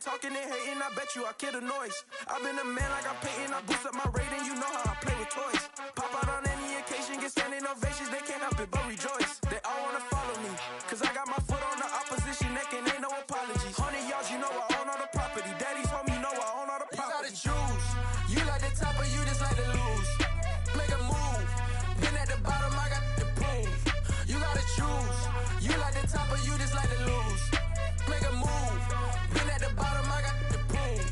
talking and hating, I bet you I kill the noise. I've been a man like I'm Peyton, I boost up my rating, you know how I play with toys. Pop out on any occasion, get standing ovations, they can't help it but rejoice. They all wanna follow me, cause I got my foot on the opposition neck and ain't no apologies. 100 yards, you know I own all the property. Daddy's home, you know I own all the property. You gotta choose, you like the top or you just like to lose. Make a move, been at the bottom, I got the proof. You gotta choose, you like the top or you just like to lose. Make a move, been at the bottom, I got the proof.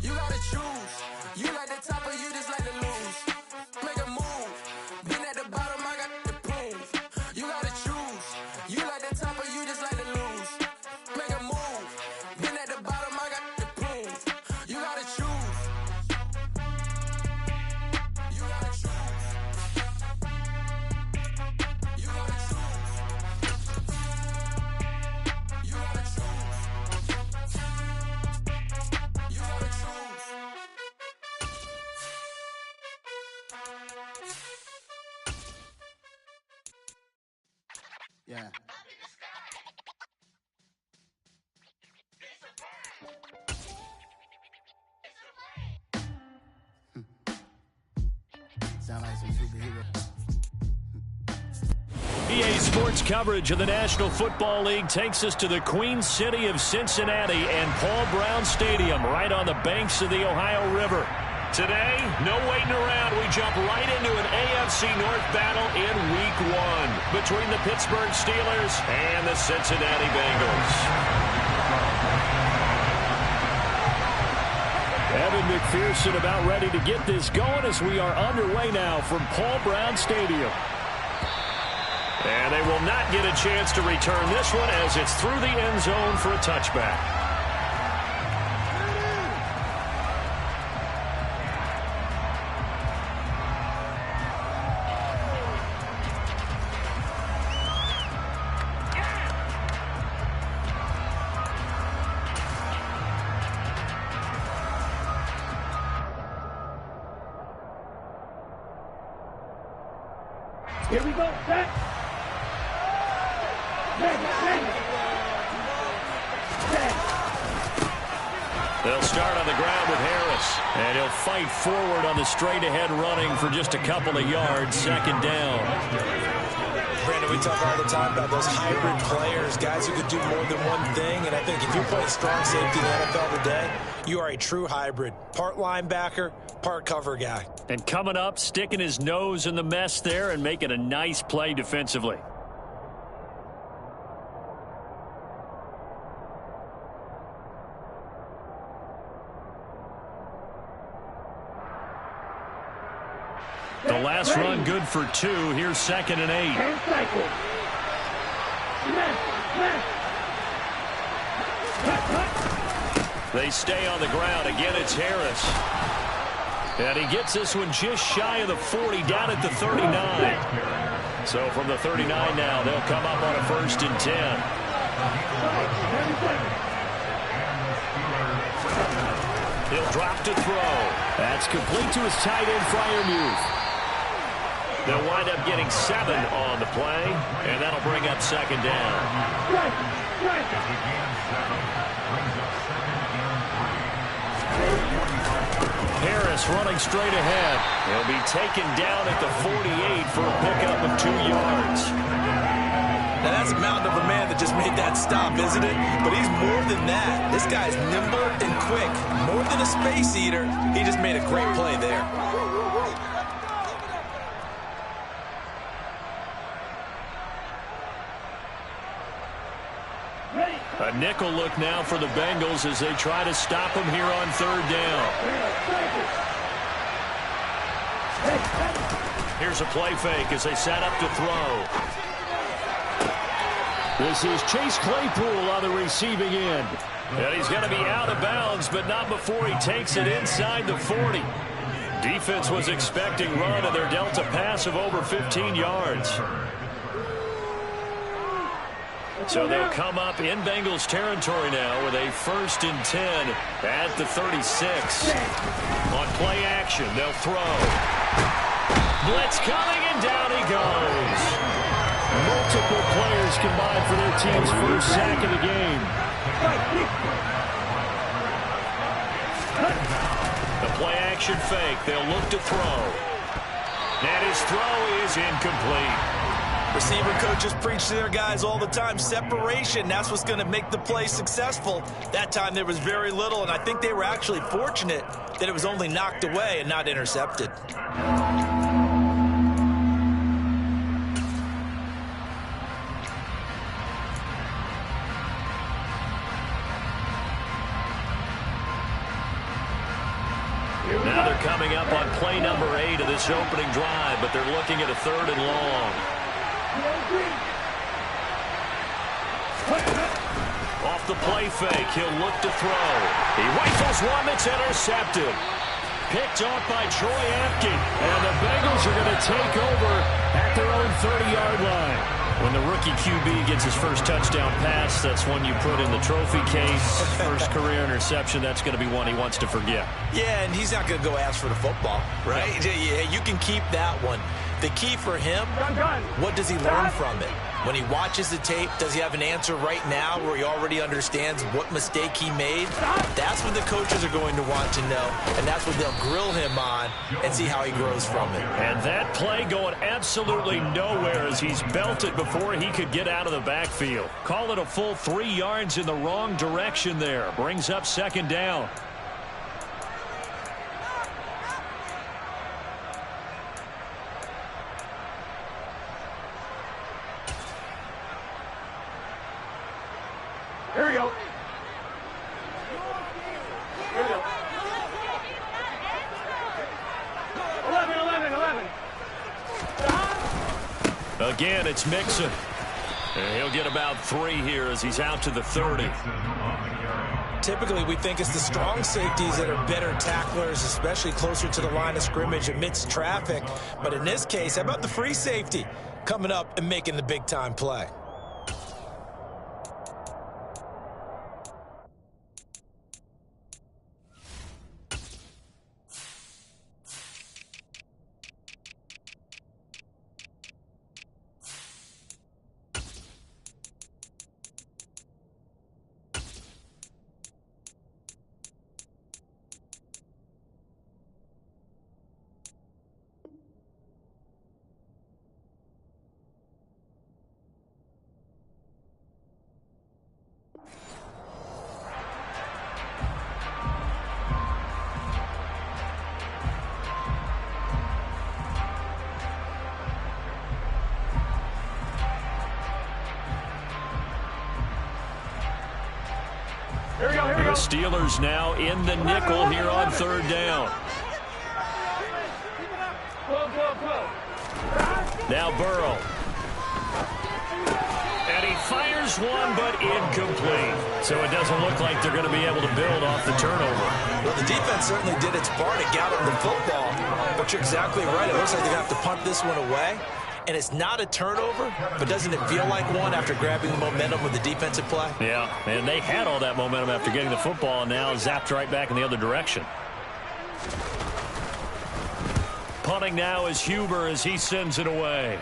You gotta choose, you like the top or you just like to lose. Make a move, been at the bottom, I got the proof. You gotta choose, you like the top or you just like to lose. Make a move, been at the bottom, I got the proof. You gotta choose. You gotta choose. You gotta choose. You gotta choose. You gotta choose. Yeah. Sound like some superhero. EA Sports coverage of the National Football League takes us to the Queen City of Cincinnati and Paul Brown Stadium right on the banks of the Ohio River. Today, no waiting around. We jump right into an AFC North battle in Week 1 between the Pittsburgh Steelers and the Cincinnati Bengals. Evan McPherson about ready to get this going as we are underway now from Paul Brown Stadium. And they will not get a chance to return this one as it's through the end zone for a touchback. Here we go, set. They'll start on the ground with Harris, and he'll fight forward on the straight-ahead running for just a couple of yards, second down. Brandon, we talk all the time about those hybrid players, guys who could do more than one thing, and I think if you play strong safety in the NFL today, you are a true hybrid. Part linebacker, part cover guy. And coming up, sticking his nose in the mess there and making a nice play defensively. The last run good for 2. Here's 2nd and 8. They stay on the ground. Again, it's Harris. And he gets this one just shy of the 40, down at the 39. So from the 39 now, they'll come up on a 1st and 10. He'll drop to throw. That's complete to his tight end, Freiermuth. They'll wind up getting 7 on the play, and that'll bring up 2nd down. Harris running straight ahead. He'll be taken down at the 48 for a pickup of 2 yards. Now, that's a mountain of a man that just made that stop, isn't it? But he's more than that. This guy's nimble and quick. More than a space eater, he just made a great play there. A nickel look now for the Bengals as they try to stop him here on 3rd down. Here's a play fake as they set up to throw. This is Chase Claypool on the receiving end. And he's going to be out of bounds, but not before he takes it inside the 40. Defense was expecting run, and they're dealt a pass of over 15 yards. So they'll come up in Bengals territory now with a 1st and 10 at the 36. On play action, they'll throw. Blitz coming, and down he goes. Multiple players combined for their team's 1st sack of the game. play-action fake. They'll look to throw. And his throw is incomplete. Receiver coaches preach to their guys all the time. Separation, that's what's going to make the play successful. That time there was very little, and I think they were actually fortunate that it was only knocked away and not intercepted. Now they're coming up on play number 8 of this opening drive, but they're looking at a 3rd and long. Off the play fake, he'll look to throw. He rifles one that's intercepted. Picked off by Troy Apke. And the Bengals are going to take over at their own 30-yard line. When the rookie QB gets his first touchdown pass, that's one you put in the trophy case. First career interception, that's going to be one he wants to forget. Yeah, and he's not going to go ask for the football, right? Yeah, you can keep that one. The key for him, what does he learn from it? When he watches the tape, does he have an answer right now where he already understands what mistake he made? That's what the coaches are going to want to know, and that's what they'll grill him on and see how he grows from it. And that play going absolutely nowhere as he's belted before he could get out of the backfield. Call it a full 3 yards in the wrong direction there. Brings up 2nd down. Here we go. Here we go. 11. Again, it's Mixon. And he'll get about 3 here as he's out to the 30. Typically, we think it's the strong safeties that are better tacklers, especially closer to the line of scrimmage amidst traffic. But in this case, how about the free safety coming up and making the big-time play? The Steelers now in the nickel here on 3rd down. Now Burrow. And he fires one, but incomplete. So it doesn't look like they're going to be able to build off the turnover. Well, the defense certainly did its part to gather the football. But you're exactly right. It looks like they're going to have to punt this one away. And it's not a turnover, but doesn't it feel like one after grabbing the momentum with the defensive play? Yeah, and they had all that momentum after getting the football, and now zapped right back in the other direction. Punting now is Huber as he sends it away.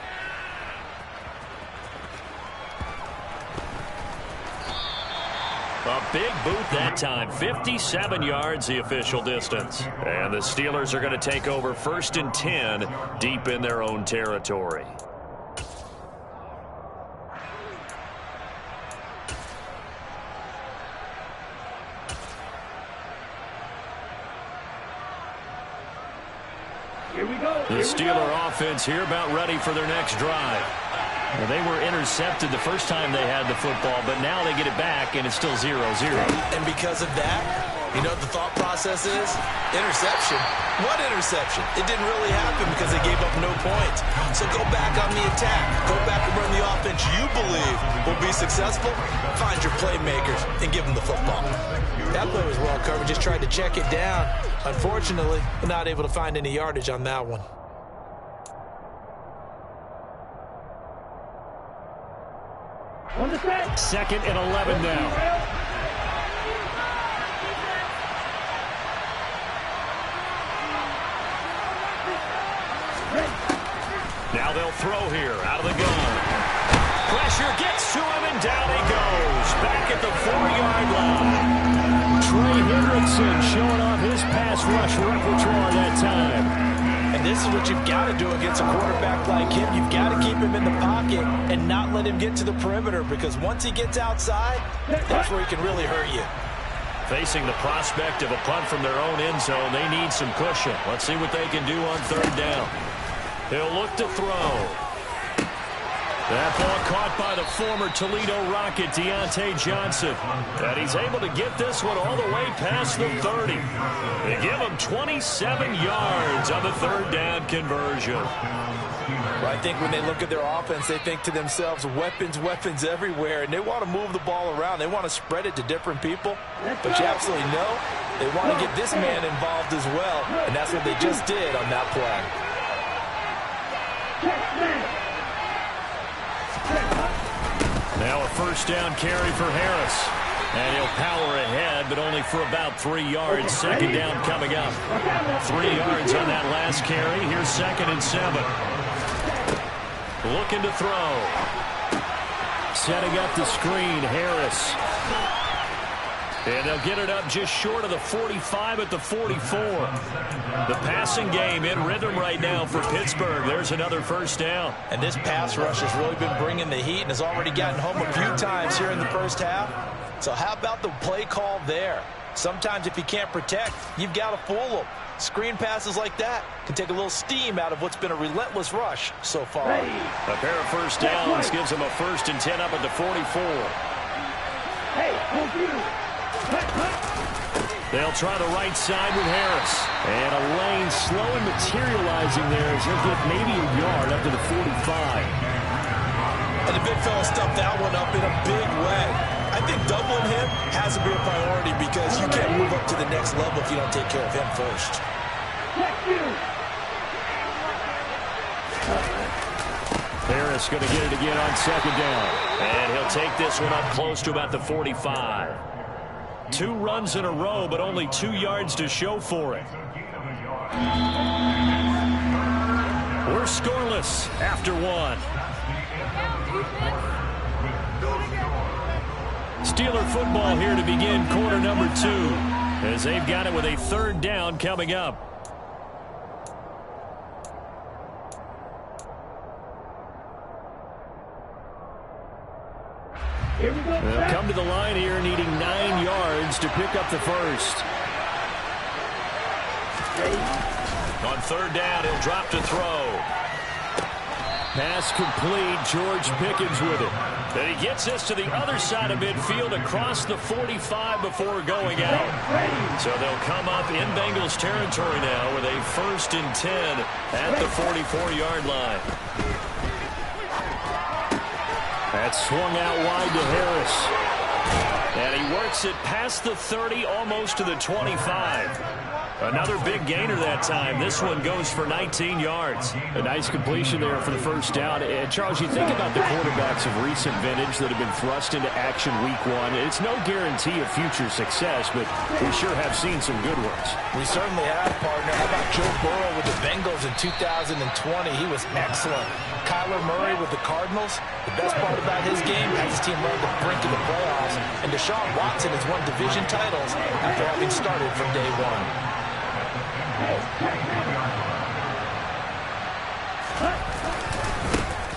A big boot that time. 57 yards the official distance. And the Steelers are going to take over 1st and 10 deep in their own territory. Here we go. The Steeler offense here about ready for their next drive. Well, they were intercepted the first time they had the football, but now they get it back, and it's still 0-0. And because of that, you know what the thought process is? Interception. What interception? It didn't really happen because they gave up no points. So go back on the attack. Go back and run the offense you believe will be successful. Find your playmakers and give them the football. That play was well covered. Just tried to check it down. Unfortunately, we're not able to find any yardage on that one. On the set. 2nd and 11 now. Now they'll throw here out of the gun. Pressure gets to him, and down he goes. Back at the 4-yard line. Trey Hendrickson showing off his pass rush repertoire that time. And this is what you've got to do against a quarterback like him. You've got to keep him in the pocket and not let him get to the perimeter, because once he gets outside, that's where he can really hurt you. Facing the prospect of a punt from their own end zone, they need some cushion. Let's see what they can do on third down. He'll look to throw. That ball caught by the former Toledo Rocket, Deontay Johnson. And he's able to get this one all the way past the 30. They give him 27 yards on the third down conversion. Well, I think when they look at their offense, they think to themselves, weapons, weapons everywhere, and they want to move the ball around. They want to spread it to different people. But you absolutely know they want to get this man involved as well, and that's what they just did on that play. Now a first down carry for Harris. And he'll power ahead, but only for about 3 yards. Second down coming up. 3 yards on that last carry. Here's 2nd and 7. Looking to throw. Setting up the screen, Harris. And they'll get it up just short of the 45 at the 44. The passing game in rhythm right now for Pittsburgh. There's another first down. And this pass rush has really been bringing the heat and has already gotten home a few times here in the first half. So how about the play call there? Sometimes if you can't protect, you've got to fool them. Screen passes like that can take a little steam out of what's been a relentless rush so far. A pair of first downs gives them a 1st and 10 up at the 44. They'll try the right side with Harris. And a lane slowly materializing there as he'll get maybe a yard up to the 45. And the big fella stuffed that one up in a big way. I think doubling him has to be a priority, because you can't move up to the next level if you don't take care of him first. Harris going to get it again on 2nd down. And he'll take this one up close to about the 45. 2 runs in a row, but only 2 yards to show for it. We're scoreless after 1. Steeler football here to begin quarter number 2, as they've got it with a 3rd down coming up. They'll come to the line here needing 9 yards to pick up the first. On 3rd down, he'll drop to throw. Pass complete. George Pickens with it. And he gets this to the other side of midfield across the 45 before going out. So they'll come up in Bengals territory now with a 1st and 10 at the 44-yard line. That's swung out wide to Harris. And he works it past the 30, almost to the 25. Another big gainer that time. This one goes for 19 yards. A nice completion there for the first down. And Charles, you think about the quarterbacks of recent vintage that have been thrust into action week 1. It's no guarantee of future success, but we sure have seen some good ones. We certainly have, partner. How about Joe Burrow with the Bengals in 2020? He was excellent. Kyler Murray with the Cardinals. The best part about his game has his team run the brink of the playoffs. And Deshaun Watson has won division titles after having started from day 1.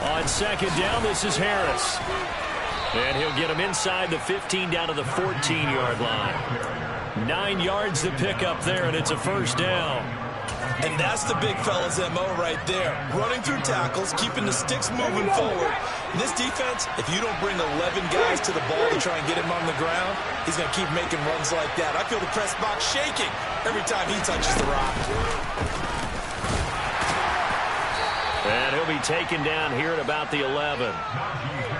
On 2nd down, this is Harris. And he'll get him inside the 15 down to the 14-yard line. 9 yards to pick up there, and it's a first down. And that's the big fella's MO right there. Running through tackles, keeping the sticks moving forward. In this defense, if you don't bring 11 guys to the ball to try and get him on the ground, he's going to keep making runs like that. I feel the press box shaking every time he touches the rock. And he'll be taken down here at about the 11.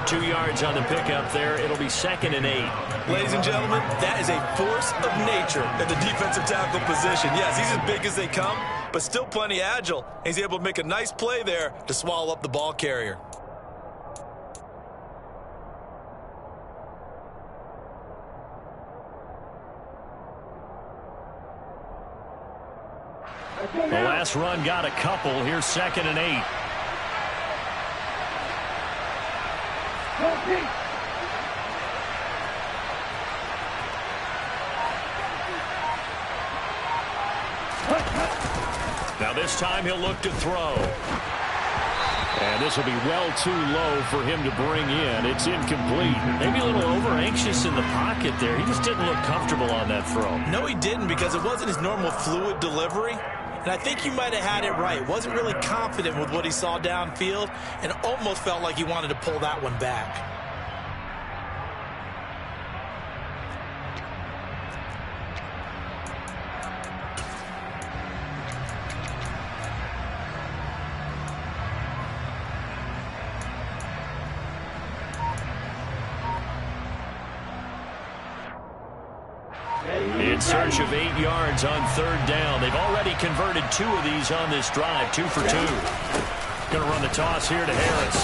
2 yards on the pickup there. It'll be 2nd and 8. Ladies and gentlemen, that is a force of nature in the defensive tackle position. Yes, he's as big as they come, but still plenty agile. He's able to make a nice play there to swallow up the ball carrier. The last run got a couple. Here's 2nd and 8. Now this time he'll look to throw. And this will be well too low for him to bring in. It's incomplete. Maybe a little over-anxious in the pocket there. He just didn't look comfortable on that throw. No, he didn't, because it wasn't his normal fluid delivery. And I think he might have had it right. Wasn't really confident with what he saw downfield and almost felt like he wanted to pull that one back. In search of 8 yards on 3rd down. They've already converted 2 of these on this drive, 2 for 2. Going to run the toss here to Harris.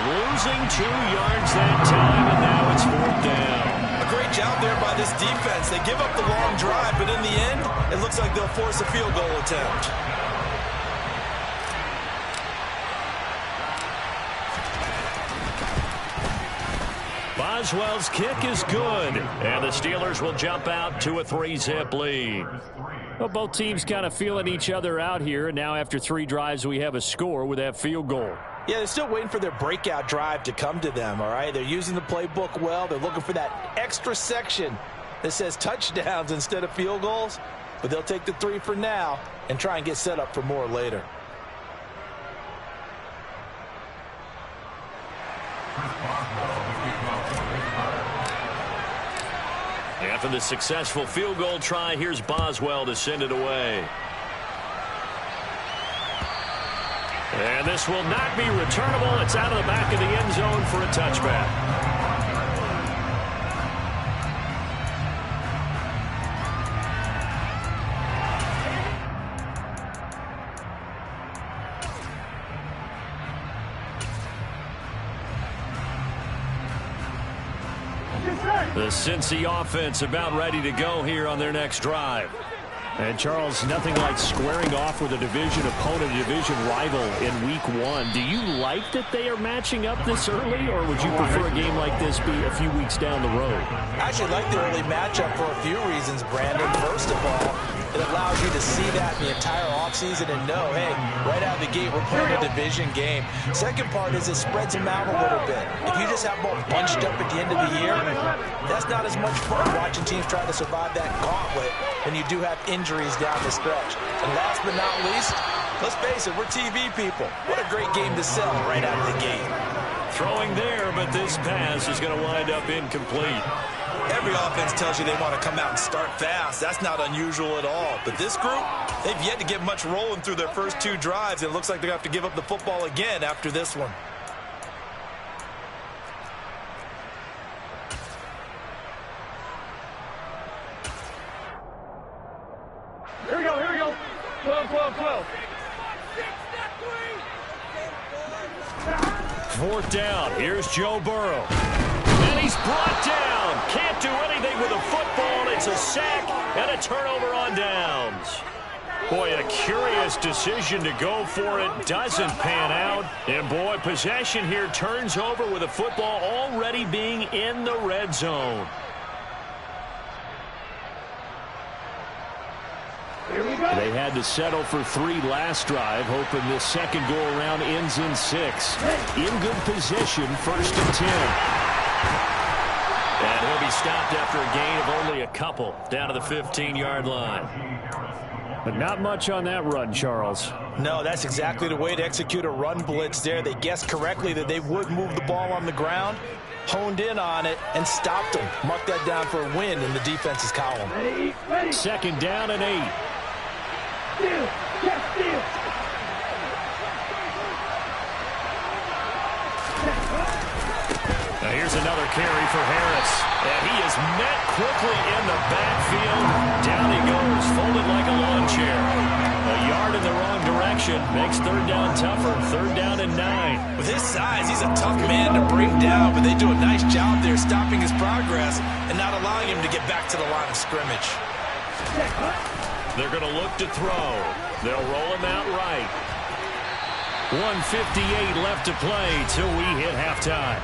Losing 2 yards that time, and now it's 4th down. A great job there by this defense. They give up the long drive, but in the end, it looks like they'll force a field goal attempt. Boswell's kick is good, and the Steelers will jump out to a 3-zip lead. Well, both teams kind of feeling each other out here, and now after 3 drives we have a score with that field goal. Yeah, they're still waiting for their breakout drive to come to them, all right? They're using the playbook well. They're looking for that extra section that says touchdowns instead of field goals, but they'll take the 3 for now and try and get set up for more later. After the successful field goal try, here's Boswell to send it away. And this will not be returnable. It's out of the back of the end zone for a touchback. The Cincy offense about ready to go here on their next drive. And, Charles, nothing like squaring off with a division opponent, a division rival in Week 1. Do you like that they are matching up this early, or would you prefer a game like this be a few weeks down the road? I actually like the early matchup for a few reasons, Brandon. First of all, it allows you to see that the entire offseason and know, hey, right out of the gate, we're playing a division game. Second part is it spreads them out a little bit. If you just have them bunched up at the end of the year, that's not as much fun watching teams try to survive that gauntlet when you do have injuries down the stretch. And last but not least, let's face it, we're TV people. What a great game to sell right out of the gate. Throwing there, but this pass is going to wind up incomplete. Every offense tells you they want to come out and start fast. That's not unusual at all. But this group, they've yet to get much rolling through their first 2 drives. It looks like they're going to have to give up the football again after this one. Here we go, here we go. 12, 12, 12. 4th down. Here's Joe Burrow. And he's brought down. Can't do anything with a football. It's a sack and a turnover on downs. Boy, a curious decision to go for it. Doesn't pan out. And, boy, possession here turns over with a football already being in the red zone. They had to settle for 3 last drive, hoping this second go-around ends in 6. In good position, 1st and 10. And he'll be stopped after a gain of only a couple, down to the 15-yard line. But not much on that run, Charles. No, that's exactly the way to execute a run blitz there. They guessed correctly that they would move the ball on the ground, honed in on it, and stopped them. Mark that down for a win in the defense's column. 2nd down and 8. Steal. Yes, steal. Now here's another carry for Harris. And he is met quickly in the backfield. Down he goes, folded like a lawn chair. A yard in the wrong direction. Makes 3rd down tougher. 3rd down and 9. With his size, he's a tough man to bring down, but they do a nice job there stopping his progress and not allowing him to get back to the line of scrimmage. They're going to look to throw. They'll roll him out right. 1:58 left to play till we hit halftime.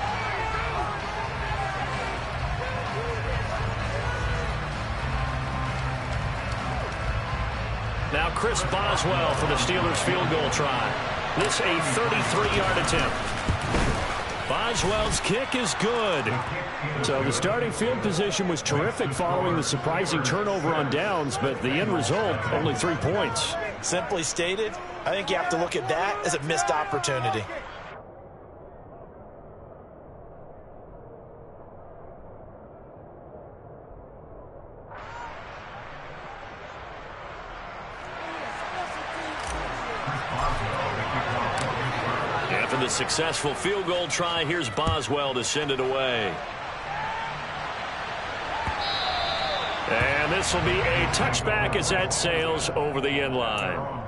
Now Chris Boswell for the Steelers field goal try. This a 33-yard attempt. Boswell's kick is good. So the starting field position was terrific following the surprising turnover on downs, but the end result, only 3 points. Simply stated, I think you have to look at that as a missed opportunity. After the successful field goal try, here's Boswell to send it away. And this will be a touchback as that sails over the end line.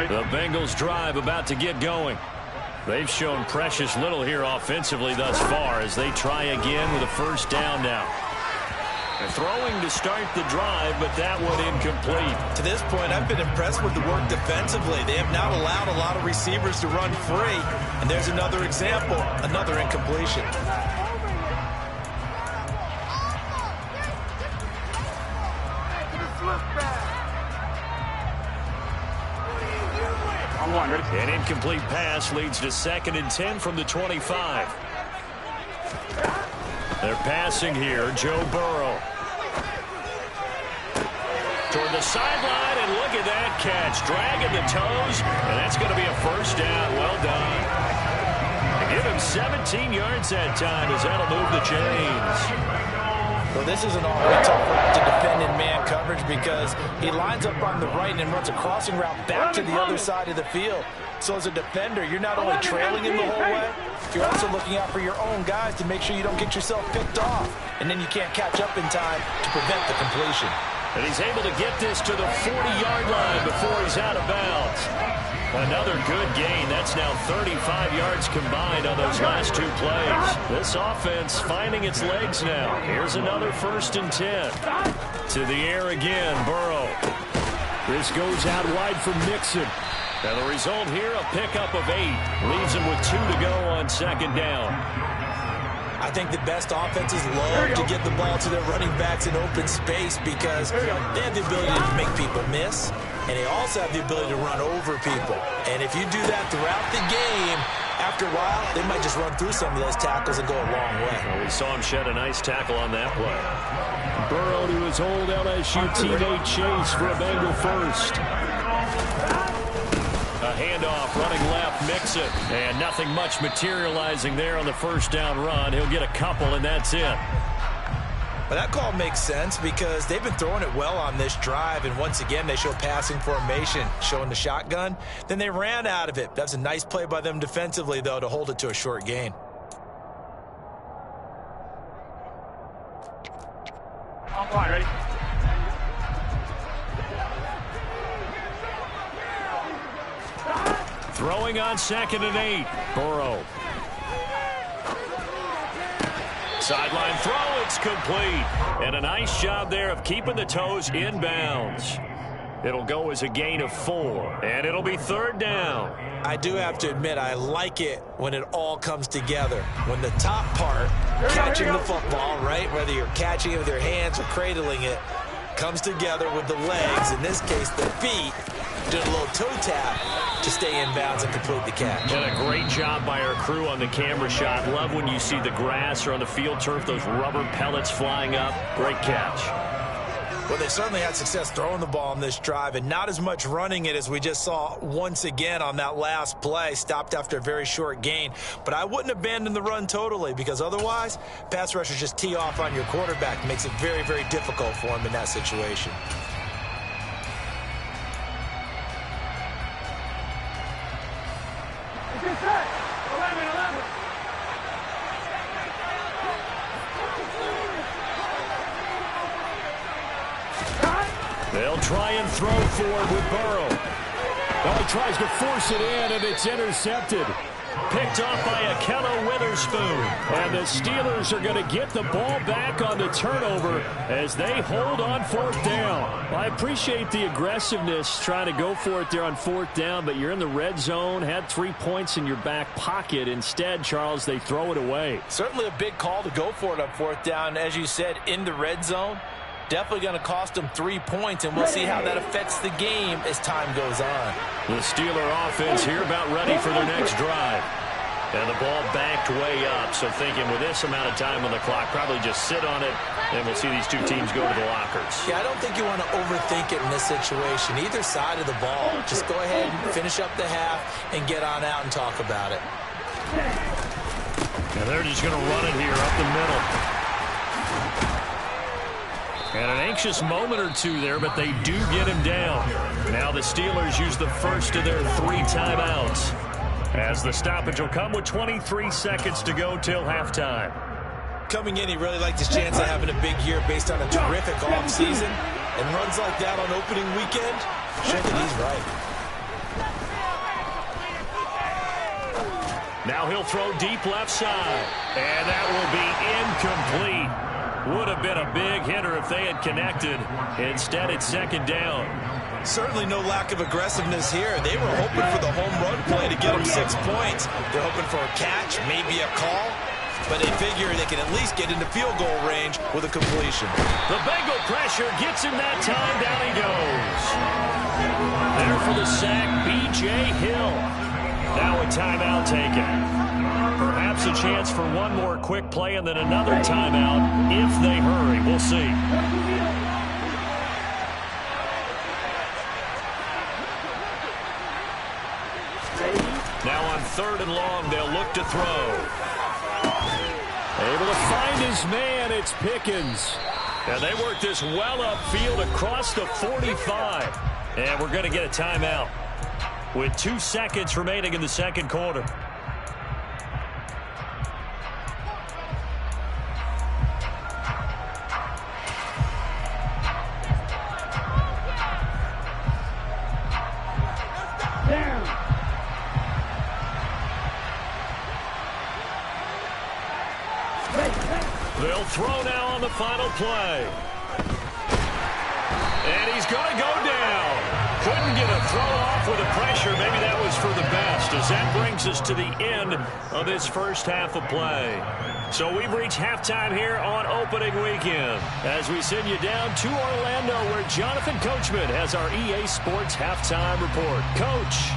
The Bengals drive about to get going. They've shown precious little here offensively thus far as they try again with a first down now. They're throwing to start the drive, but that one incomplete. To this point, I've been impressed with the work defensively. They have not allowed a lot of receivers to run free. And there's another example, another incompletion. An incomplete pass leads to 2nd and 10 from the 25. They're passing here. Joe Burrow. Toward the sideline, and look at that catch. Dragging the toes, and that's going to be a first down. Well done. Give him 17 yards that time as that'll move the chains. Well, this is an awfully tough route to defend in man coverage because he lines up on the right and runs a crossing route back to the other side of the field. So as a defender, you're not only trailing him the whole way, you're also looking out for your own guys to make sure you don't get yourself picked off. And then you can't catch up in time to prevent the completion. And he's able to get this to the 40-yard line before he's out of bounds. Another good gain. That's now 35 yards combined on those last 2 plays. This offense finding its legs now. Here's another 1st and 10. To the air again, Burrow. This goes out wide for Mixon. And the result here, a pickup of 8. Leaves him with 2 to go on 2nd down. I think the best offenses love to get the ball to their running backs in open space because they have the ability to make people miss, and they also have the ability to run over people. And if you do that throughout the game, after a while, they might just run through some of those tackles and go a long way. Well, we saw him shed a nice tackle on that play. Burrow to his old LSU teammate Chase for a Bengal first. A handoff, running left, Mixon. And nothing much materializing there on the first down run. He'll get a couple, and that's it. Well, that call makes sense because they've been throwing it well on this drive, and once again, they show passing formation, showing the shotgun. Then they ran out of it. That's a nice play by them defensively, though, to hold it to a short gain. I'm fine, ready? Throwing on 2nd and 8. Burrow. Sideline throw, it's complete. And a nice job there of keeping the toes inbounds. It'll go as a gain of 4, and it'll be 3rd down. I do have to admit, I like it when it all comes together. When the top part, catching the football, right, whether you're catching it with your hands or cradling it, comes together with the legs, in this case the feet, doing a little toe tap to stay in bounds and complete the catch. And a great job by our crew on the camera shot. Love when you see the grass or on the field turf, those rubber pellets flying up. Great catch. Well, they certainly had success throwing the ball on this drive and not as much running it as we just saw once again on that last play. Stopped after a very short gain. But I wouldn't abandon the run totally because otherwise, pass rushers just tee off on your quarterback. Makes it very, very difficult for him in that situation. They'll try and throw for it with Burrow. Well, he tries to force it in, and it's intercepted. Picked off by Ahkello Witherspoon. And the Steelers are going to get the ball back on the turnover as they hold on 4th down. I appreciate the aggressiveness trying to go for it there on 4th down, but you're in the red zone, had 3 points in your back pocket. Instead, Charles, they throw it away. Certainly a big call to go for it on 4th down. As you said, in the red zone. Definitely going to cost them 3 points, and we'll see how that affects the game as time goes on. The Steeler offense here about ready for their next drive. And the ball backed way up, so thinking with this amount of time on the clock, probably just sit on it, and we'll see these two teams go to the lockers. Yeah, I don't think you want to overthink it in this situation. Either side of the ball. Just go ahead and finish up the half and get on out and talk about it. And they're just going to run it here up the middle. And an anxious moment or two there, but they do get him down. Now the Steelers use the first of their 3 timeouts, as the stoppage will come with 23 seconds to go till halftime. Coming in, he really liked his chance of having a big year based on a terrific offseason. And runs like that on opening weekend, show that he's right. Now he'll throw deep left side, and that will be incomplete. Would have been a big hitter if they had connected. Instead, it's 2nd down. Certainly no lack of aggressiveness here. They were hoping for the home run play to get them 6 points. They're hoping for a catch, maybe a call, but they figure they can at least get into field goal range with a completion. The Bengal pressure gets him that time. Down he goes. There for the sack, B.J. Hill. Now a timeout taken. Perhaps a chance for one more quick play and then another timeout if they hurry. We'll see. Now on 3rd and long, they'll look to throw. Able to find his man. It's Pickens. And they work this well upfield across the 45. And we're going to get a timeout with 2 seconds remaining in the 2nd quarter. They'll throw now on the final play. And he's going to go down. Couldn't get a throw off with the pressure. Maybe that was for the best, as that brings us to the end of this first half of play. So we've reached halftime here on opening weekend, as we send you down to Orlando, where Jonathan Coachman has our EA Sports halftime report. Coach.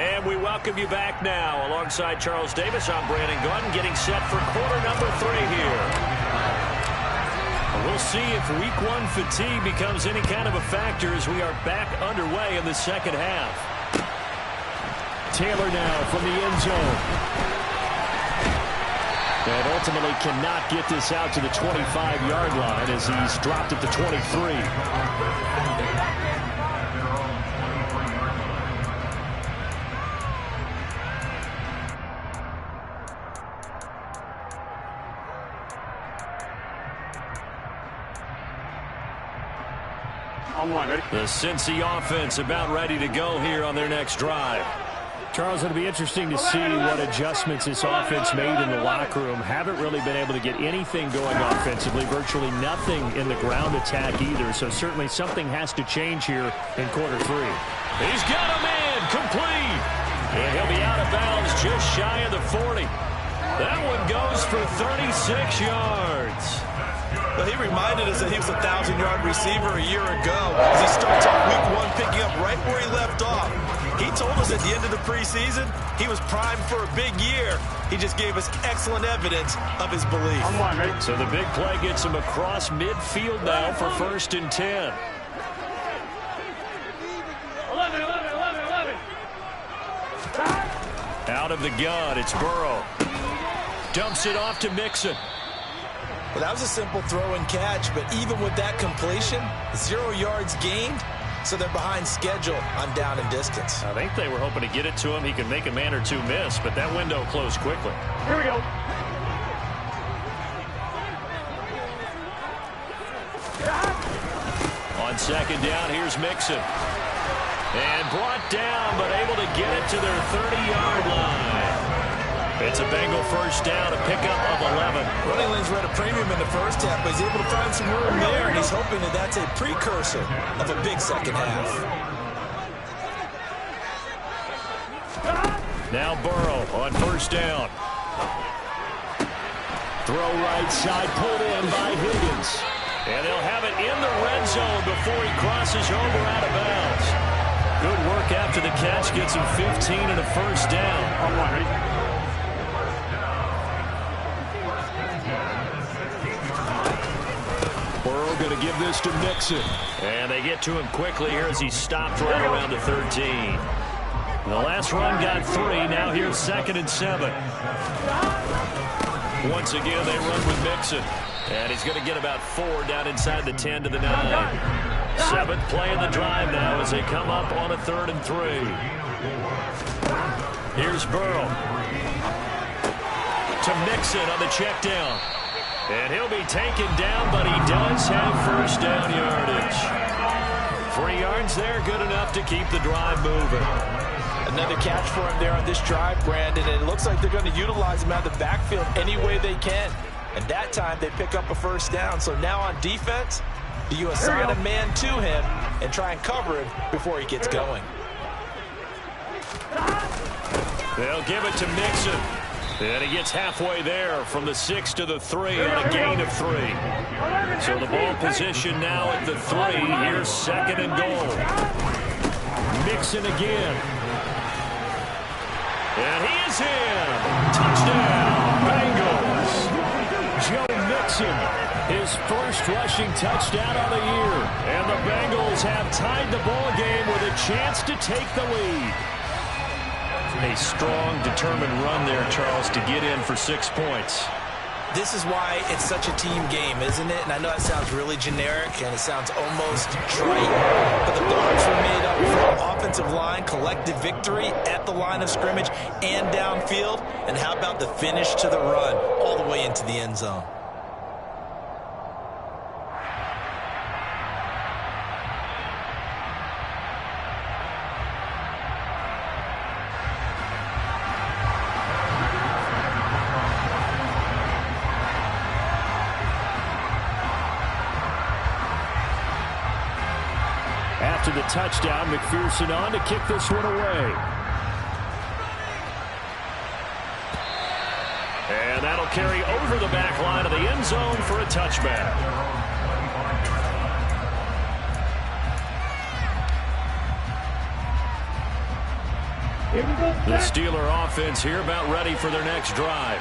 And we welcome you back now. Alongside Charles Davis, I'm Brandon Gunn, getting set for quarter number 3 here. We'll see if week 1 fatigue becomes any kind of a factor as we are back underway in the 2nd half. Taylor now from the end zone. And ultimately cannot get this out to the 25-yard line as he's dropped at the 23. The Cincy offense about ready to go here on their next drive. Charles, it'll be interesting to see what adjustments this offense made in the locker room. Haven't really been able to get anything going offensively, virtually nothing in the ground attack either. So certainly something has to change here in quarter 3. He's got a man complete. And he'll be out of bounds just shy of the 40. That one goes for 36 yards. Well, he reminded us that he was a 1,000-yard receiver a year ago as he starts off week 1 picking up right where he left off. He told us at the end of the preseason he was primed for a big year. He just gave us excellent evidence of his belief. So the big play gets him across midfield now for 1st and 10. 11. Out of the gun, it's Burrow. Dumps it off to Mixon. Well, that was a simple throw and catch, but even with that completion, 0 yards gained, so they're behind schedule on down and distance. I think they were hoping to get it to him. He could make a man or two miss, but that window closed quickly. Here we go. On second down, here's Mixon. And brought down, but able to get it to their 30-yard line. It's a Bengal first down, a pickup of 11. Running lanes were at a premium in the first half, but he's able to find some room there, and he's hoping that that's a precursor of a big second half. Now Burrow on first down. Throw right side, pulled in by Higgins. And they'll have it in the red zone before he crosses over out of bounds. Good work after the catch, gets him 15 and a first down. All right, ready? Burrow going to give this to Mixon. And they get to him quickly here as he stopped right around the 13. The last run got 3. Now here's 2nd and 7. Once again, they run with Mixon. And he's going to get about 4 down inside the 10 to the 9. 7th play of the drive now as they come up on a 3rd and 3. Here's Burrow. To Mixon on the check down. And he'll be taken down, but he does have first down yardage. 3 yards there, good enough to keep the drive moving. Another catch for him there on this drive, Brandon, and it looks like they're going to utilize him out of the backfield any way they can. And that time they pick up a first down. So now on defense, you assign a man to him and try and cover him before he gets going. They'll give it to Mixon. And he gets halfway there from the 6 to the 3 on a gain of 3. So the ball position now at the 3. Here's 2nd and goal. Mixon again. And he is in. Touchdown, Bengals. Joe Mixon, his first rushing touchdown of the year. And the Bengals have tied the ball game with a chance to take the lead. A strong, determined run there, Charles, to get in for 6 points. This is why it's such a team game, isn't it? And I know it sounds really generic and it sounds almost trite, but the Bucs were made up from offensive line, collective victory at the line of scrimmage and downfield. And how about the finish to the run all the way into the end zone? After the touchdown, McPherson on to kick this one away. And that'll carry over the back line of the end zone for a touchback. The Steeler offense here about ready for their next drive.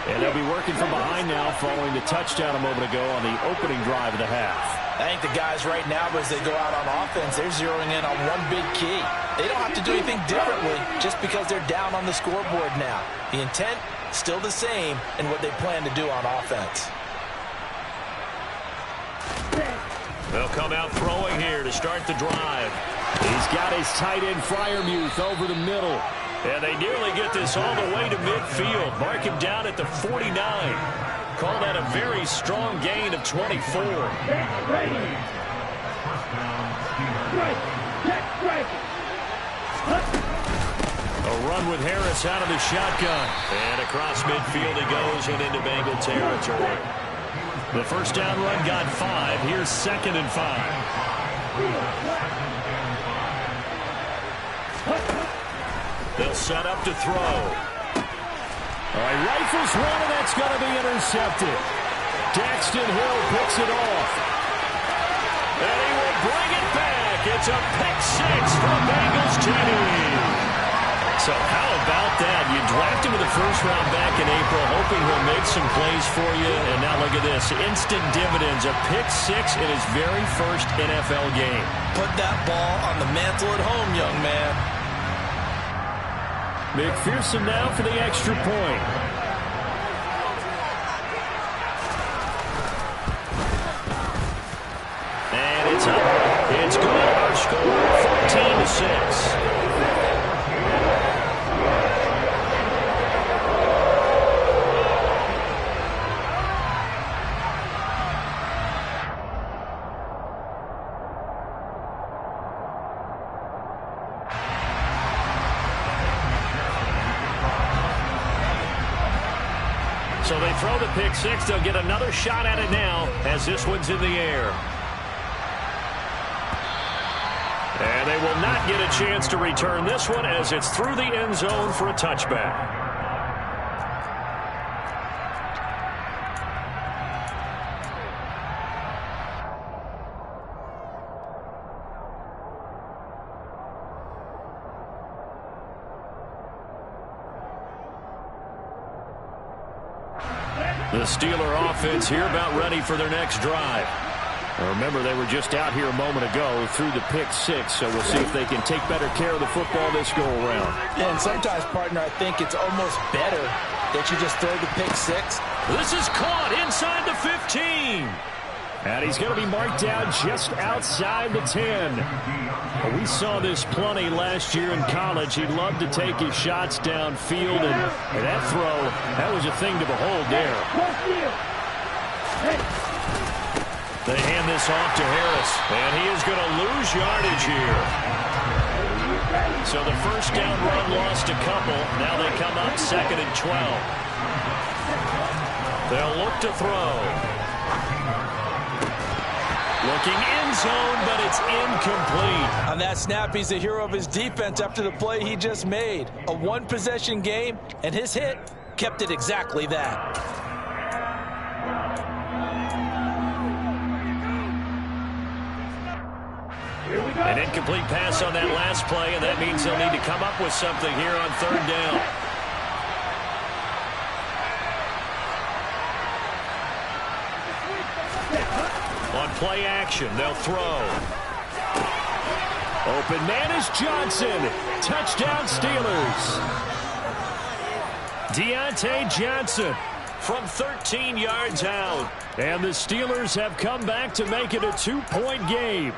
And they'll be working from behind now following the touchdown a moment ago on the opening drive of the half. I think the guys right now, as they go out on offense, they're zeroing in on one big key. They don't have to do anything differently just because they're down on the scoreboard now. The intent, still the same in what they plan to do on offense. They'll come out throwing here to start the drive. He's got his tight end Freiermuth over the middle. And they nearly get this all the way to midfield. Mark him down at the 49. Call that a very strong gain of 24. A run with Harris out of the shotgun. And across midfield he goes and into Bengal territory. The first down run got 5. Here's 2nd and 5. They'll set up to throw. All right, rifles one, and that's going to be intercepted. Daxton Hill picks it off. And he will bring it back. It's a pick 6 for the Bengals team. So how about that? You draft him with the first round back in April, hoping he'll make some plays for you. And now look at this. Instant dividends. A pick 6 in his very first NFL game. Put that ball on the mantle at home, young man. McPherson now for the extra point. It's up. It's good. Our score, 14-6. So they throw the pick six. They'll get another shot at it now as this one's in the air. And they will not get a chance to return this one as it's through the end zone for a touchback. The Steeler offense here about ready for their next drive. Now remember, they were just out here a moment ago through the pick six, so we'll see if they can take better care of the football this go-around. Yeah, and sometimes, partner, I think it's almost better that you just throw the pick six. This is caught inside the 15. And he's going to be marked down just outside the 10. We saw this plenty last year in college. He loved to take his shots downfield, and that throw, that was a thing to behold there. They hand this off to Harris, and he is going to lose yardage here. So the first down run lost a couple. Now they come up 2nd and 12. They'll look to throw. Looking end zone, but it's incomplete. On that snap, he's the hero of his defense after the play he just made. A one-possession game, and his hit kept it exactly that. An incomplete pass on that last play, and that means they'll need to come up with something here on 3rd down. On play action, they'll throw. Open man is Johnson. Touchdown Steelers. Deontay Johnson from 13 yards out. And the Steelers have come back to make it a 2-point game.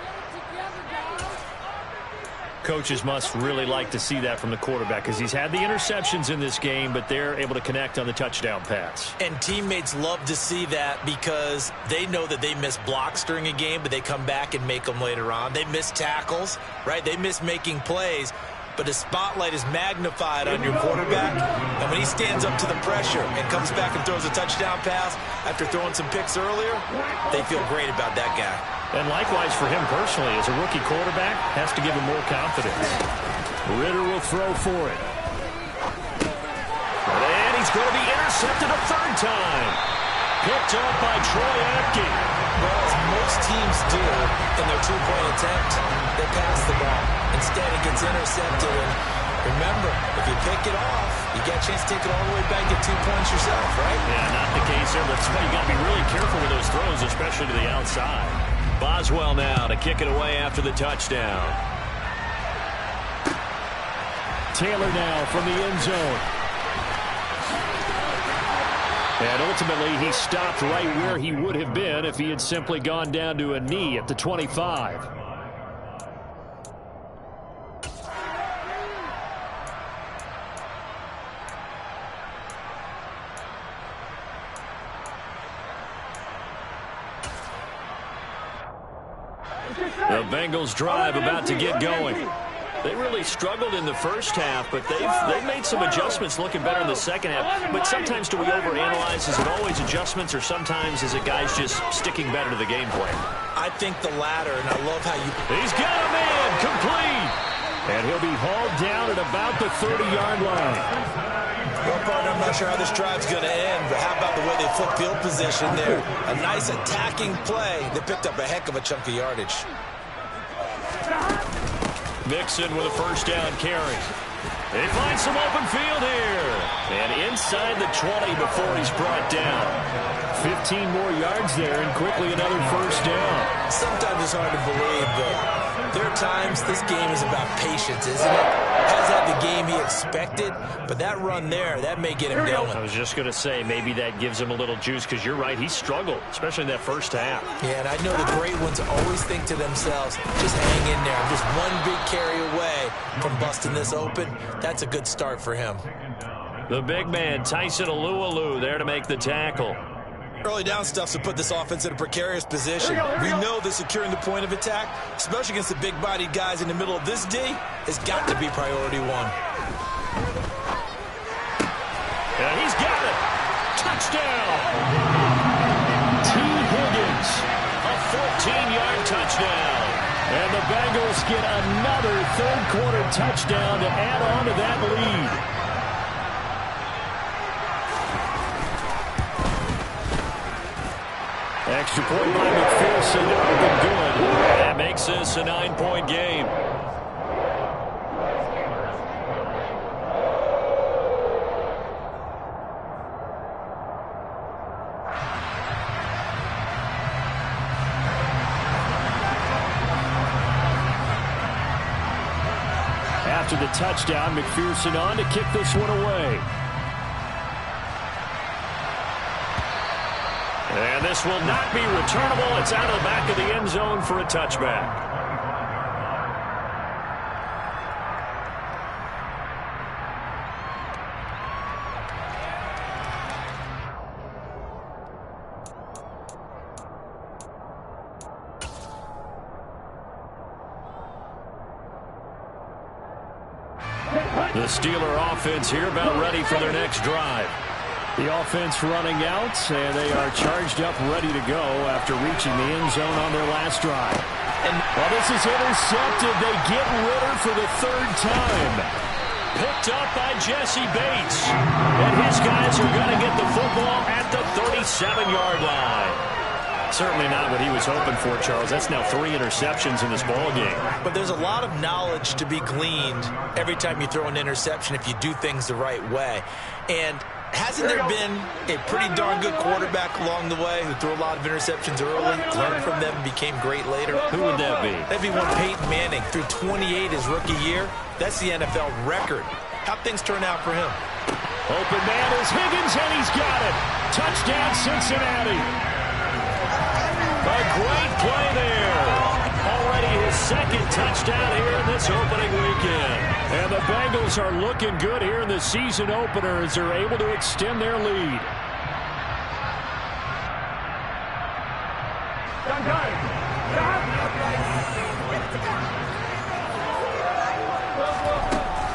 Coaches must really like to see that from the quarterback because he's had the interceptions in this game, but they're able to connect on the touchdown pass. And teammates love to see that because they know that they miss blocks during a game, but they come back and make them later on. They miss tackles, right? They miss making plays, but the spotlight is magnified on your quarterback. And when he stands up to the pressure and comes back and throws a touchdown pass after throwing some picks earlier, they feel great about that guy. And likewise for him personally, as a rookie quarterback, has to give him more confidence. Ritter will throw for it. And he's going to be intercepted a 3rd time. Picked up by Troy Apke. Well, as most teams do in their 2-point attempt, they pass the ball. Instead, it gets intercepted. And remember, if you pick it off, you get a chance to take it all the way back and get 2 points yourself, right? Yeah, not the case there. That's why you got to be really careful with those throws, especially to the outside. Boswell now to kick it away after the touchdown. Taylor now from the end zone. And ultimately, he stopped right where he would have been if he had simply gone down to a knee at the 25. The Bengals drive about to get going. They really struggled in the first half, but they've made some adjustments looking better in the second half. But sometimes do we overanalyze? Is it always adjustments, or sometimes is it guys just sticking better to the game plan? I think the latter, and I love how you... He's got a man complete. And he'll be hauled down at about the 30-yard line. Well, partner, I'm not sure how this drive's going to end, but how about the way they flip field position there? A nice attacking play. They picked up a heck of a chunk of yardage. Mixon with a first down carry. They find some open field here. And inside the 20 before he's brought down. 15 more yards there and quickly another first down. Sometimes it's hard to believe, but there are times this game is about patience, isn't it? Hasn't had the game he expected, but that run there, that may get him going. I was just going to say, maybe that gives him a little juice because you're right, he struggled, especially in that first half. Yeah, and I know the great ones always think to themselves, just hang in there. I'm just one big carry away from busting this open. That's a good start for him. The big man, Tyson Alualu, there to make the tackle. Early down stuff to put this offense in a precarious position. We know that securing the point of attack, especially against the big-bodied guys in the middle of this D, has got to be priority one. And he's got it. Touchdown. T. Higgins, a 14-yard touchdown. And the Bengals get another third-quarter touchdown to add on to that lead. Extra point by McPherson. Good. That makes this a 9-point game. After the touchdown, McPherson on to kick this one away. And this will not be returnable. It's out of the back of the end zone for a touchback. The Steeler offense here about ready for their next drive. The offense running out, and they are charged up, ready to go after reaching the end zone on their last drive. And while this is intercepted, they get Ritter for the third time. Picked up by Jesse Bates. And his guys are going to get the football at the 37-yard line. Certainly not what he was hoping for, Charles. That's now 3 interceptions in this ball game. But there's a lot of knowledge to be gleaned every time you throw an interception if you do things the right way. And hasn't there been a pretty darn good quarterback along the way who threw a lot of interceptions early, learned from them, and became great later? Who would that be? That'd be one Peyton Manning. Threw 28 his rookie year. That's the NFL record. How'd things turn out for him? Open man is Higgins, and he's got it. Touchdown, Cincinnati. A great play there. Already his second touchdown here in this opening weekend. And the Bengals are looking good here in the season opener as they're able to extend their lead.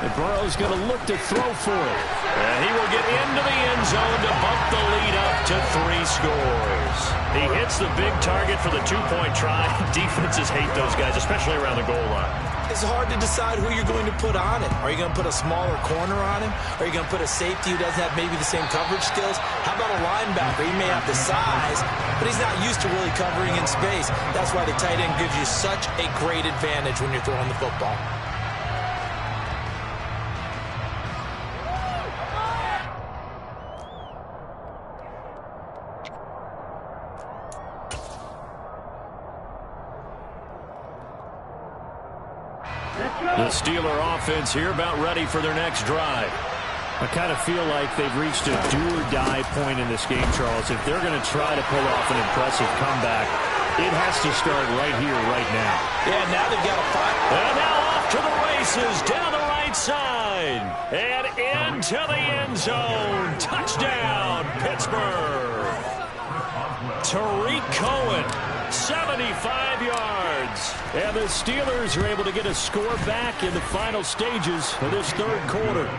And Burrow's going to look to throw for it. And he will get into the end zone to bump the lead up to 3 scores. He hits the big target for the 2-point try. Defenses hate those guys, especially around the goal line. It's hard to decide who you're going to put on him. Are you going to put a smaller corner on him? Are you going to put a safety who doesn't have maybe the same coverage skills? How about a linebacker? He may have the size, but he's not used to really covering in space. That's why the tight end gives you such a great advantage when you're throwing the football. The Steeler offense here about ready for their next drive. I kind of feel like they've reached a do-or-die point in this game, Charles. If they're going to try to pull off an impressive comeback, it has to start right here, right now. Yeah, now they've got to fight. And now off to the races, down the right side, and into the end zone. Touchdown, Pittsburgh. Tariq Cohen, 75 yards. And the Steelers are able to get a score back in the final stages of this third quarter.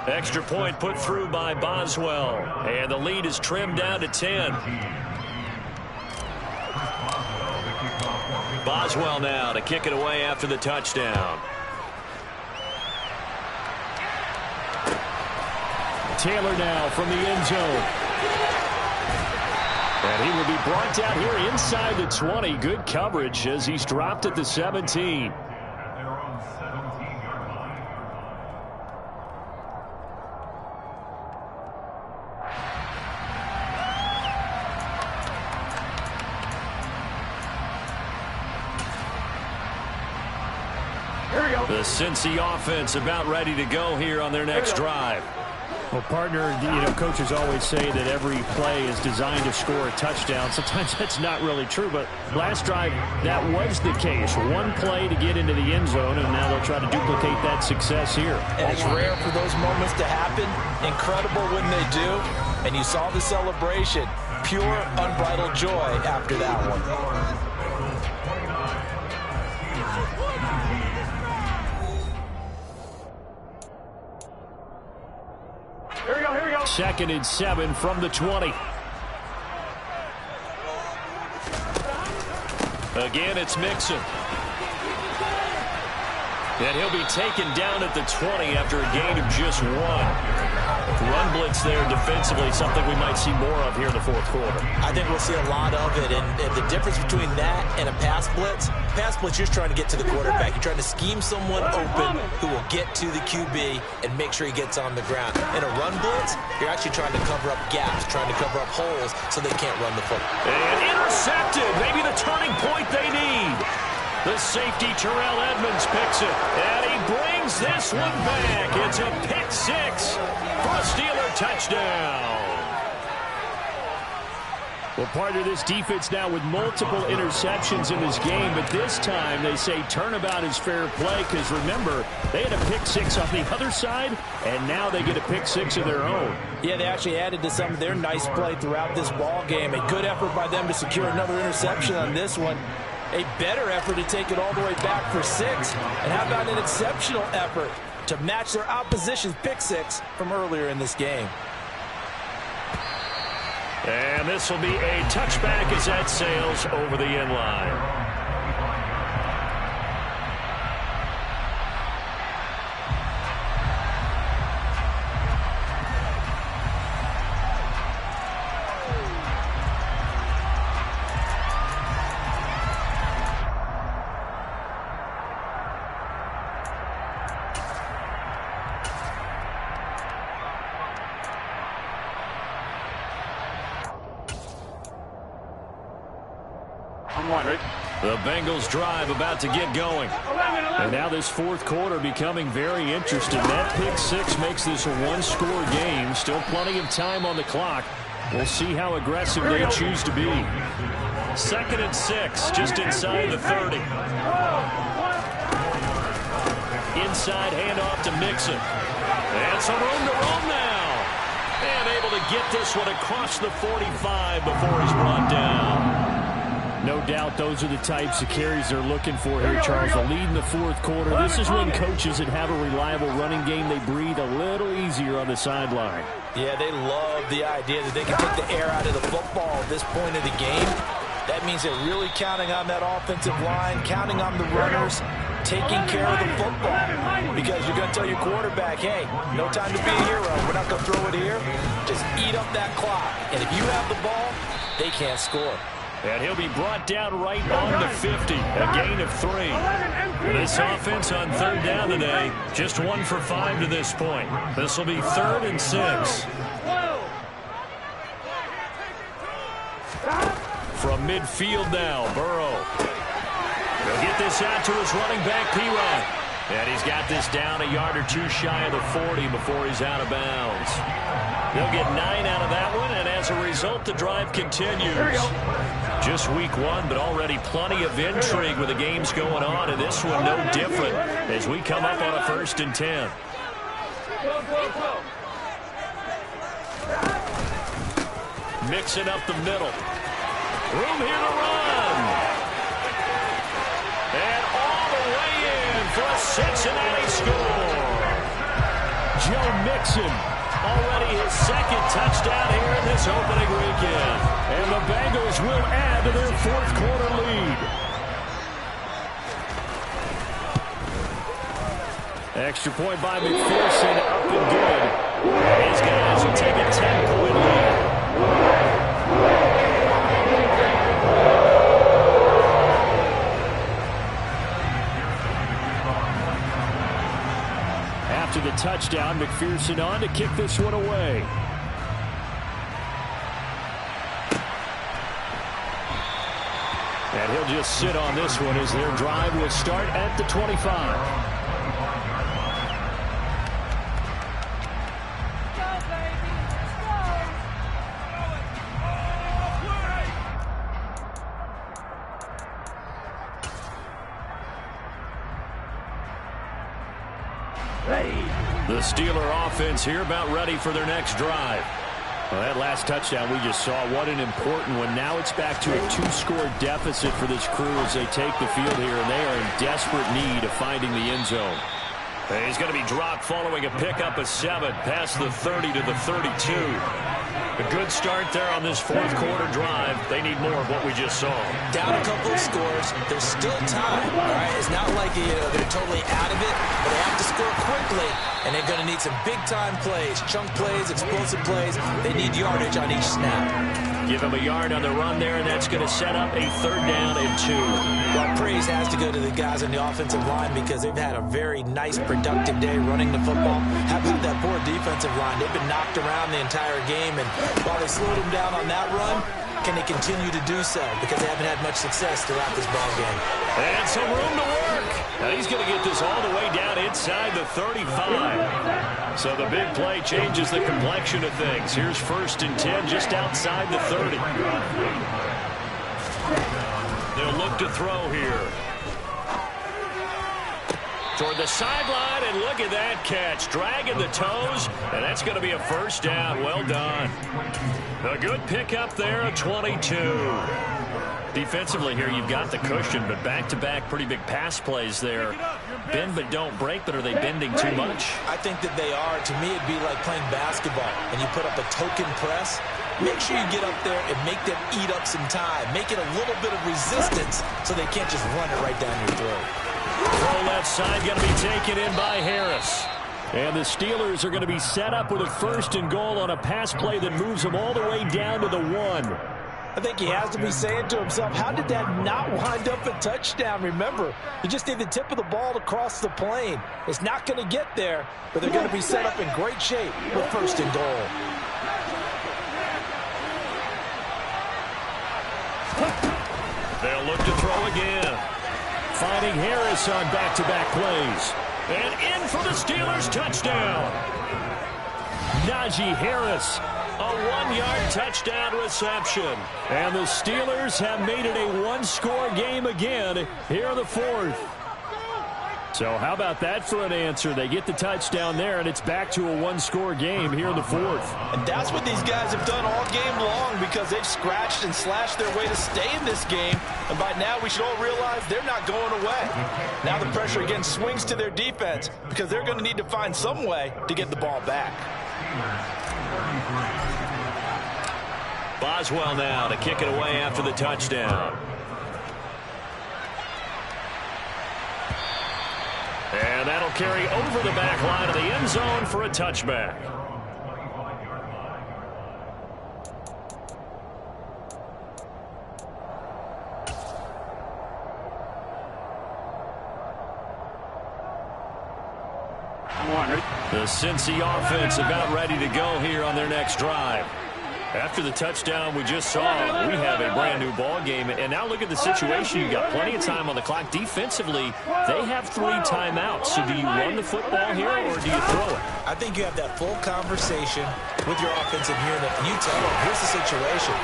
Extra point put through by Boswell. And the lead is trimmed down to 10. Boswell now to kick it away after the touchdown. Taylor now from the end zone. And he will be brought down here inside the 20. Good coverage as he's dropped at the 17. The Cincy offense about ready to go here on their next drive. Well, partner, coaches always say that every play is designed to score a touchdown. Sometimes that's not really true, but last drive, that was the case. One play to get into the end zone, and now they'll try to duplicate that success here. And it's rare for those moments to happen. Incredible when they do. And you saw the celebration. Pure, unbridled joy after that one. Here we go. 2nd and 7 from the 20. Again, it's Mixon. And he'll be taken down at the 20 after a gain of just 1. Run blitz there defensively, something we might see more of here in the 4th quarter. I think we'll see a lot of it, and the difference between that and a pass blitz, you're just trying to get to the quarterback. You're trying to scheme someone open who will get to the QB and make sure he gets on the ground. In a run blitz, you're actually trying to cover up gaps, trying to cover up holes so they can't run the football. And intercepted, maybe the turning point they need. The safety, Terrell Edmonds, picks it, and he brings this one back. It's a pick 6 for a Steeler touchdown. Well, partner, this defense now with multiple interceptions in this game, but this time they say turnabout is fair play because, remember, they had a pick 6 on the other side, and now they get a pick 6 of their own. Yeah, they actually added to some of their nice play throughout this ball game. A good effort by them to secure another interception on this one. A better effort to take it all the way back for 6. And how about an exceptional effort to match their opposition's pick 6 from earlier in this game. And this will be a touchback as that sails over the end line. The Bengals drive about to get going. And now this 4th quarter becoming very interesting. That pick 6 makes this a one-score game. Still plenty of time on the clock. We'll see how aggressive they choose to be. 2nd and 6, just inside the 30. Inside handoff to Mixon. And some room to roam now. And able to get this one across the 45 before he's brought down. No doubt those are the types of carries they're looking for here, Charles. The lead in the 4th quarter. This is when coaches that have a reliable running game, they breathe a little easier on the sideline. Yeah, they love the idea that they can take the air out of the football at this point of the game. That means they're really counting on that offensive line, counting on the runners, taking care of the football. Because you're going to tell your quarterback, hey, no time to be a hero. We're not going to throw it here. Just eat up that clock. And if you have the ball, they can't score. And he'll be brought down right on the 50, a gain of 3. This offense on 3rd down today, just 1 for 5 to this point. This will be 3rd and 6. From midfield now, Burrow. He'll get this out to his running back, P-Rod. And he's got this down a yard or 2 shy of the 40 before he's out of bounds. They'll get 9 out of that one, and as a result, the drive continues. Just week 1, but already plenty of intrigue with the games going on, and this one no different as we come up on a 1st and 10. Mixing up the middle. Room here to run. And all the way in for a Cincinnati score. Joe Mixon, already his 2nd touchdown here in this opening weekend. And the Bengals will add to their 4th quarter lead. Extra point by McPherson, up and good. And these guys will take a 10-point lead. After the touchdown, McPherson on to kick this one away. And he'll just sit on this one as their drive will start at the 25. The Steeler offense here about ready for their next drive. Well, that last touchdown we just saw, what an important one. Now it's back to a 2-score deficit for this crew as they take the field here, and they are in desperate need of finding the end zone. He's going to be dropped following a pickup of 7 past the 30 to the 32. A good start there on this fourth quarter drive. They need more of what we just saw. Down a couple of scores. There's still time. All right? It's not like they're totally out of it, but they have to score quickly, and they're going to need some big-time plays, chunk plays, explosive plays. They need yardage on each snap. Give him a yard on the run there, and that's going to set up a 3rd down and 2. Well, praise has to go to the guys on the offensive line because they've had a very nice, productive day running the football. How about that poor defensive line? They've been knocked around the entire game, and while they slowed them down on that run, can they continue to do so? Because they haven't had much success throughout this ball game. And some room to work. Now he's going to get this all the way down inside the 35. So the big play changes the complexion of things. Here's 1st and 10 just outside the 30. They'll look to throw here. Toward the sideline, and look at that catch. Dragging the toes, and that's going to be a 1st down. Well done. A good pickup there, a 22. Defensively here, you've got the cushion, but back-to-back pretty big pass plays there. Bend but don't break, but are they bending too much? I think that they are. To me, it'd be like playing basketball, and you put up a token press. Make sure you get up there and make them eat up some time. Make it a little bit of resistance so they can't just run it right down your throat. Throw left side going to be taken in by Harris. And the Steelers are going to be set up with a 1st and goal on a pass play that moves them all the way down to the 1. I think he has to be saying to himself, how did that not wind up a touchdown? Remember, you just need the tip of the ball to cross the plane. It's not going to get there, but they're going to be set up in great shape with 1st and goal. They'll look to throw again. Finding Harris on back-to-back plays. And in for the Steelers touchdown. Najee Harris, a 1-yard touchdown reception. And the Steelers have made it a 1-score game again here in the 4th. So how about that for an answer? They get the touchdown there, and it's back to a 1-score game here in the 4th. And that's what these guys have done all game long because they've scratched and slashed their way to stay in this game. And by now, we should all realize they're not going away. Now the pressure again swings to their defense because they're going to need to find some way to get the ball back. Boswell now to kick it away after the touchdown. And that'll carry over the back line of the end zone for a touchback. The Cincy offense about ready to go here on their next drive. After the touchdown we just saw, we have a brand-new ball game. And now look at the situation. You've got plenty of time on the clock. Defensively, they have 3 timeouts. So do you run the football here or do you throw it? I think you have that full conversation with your offensive unit, and you tell them, here's the situation.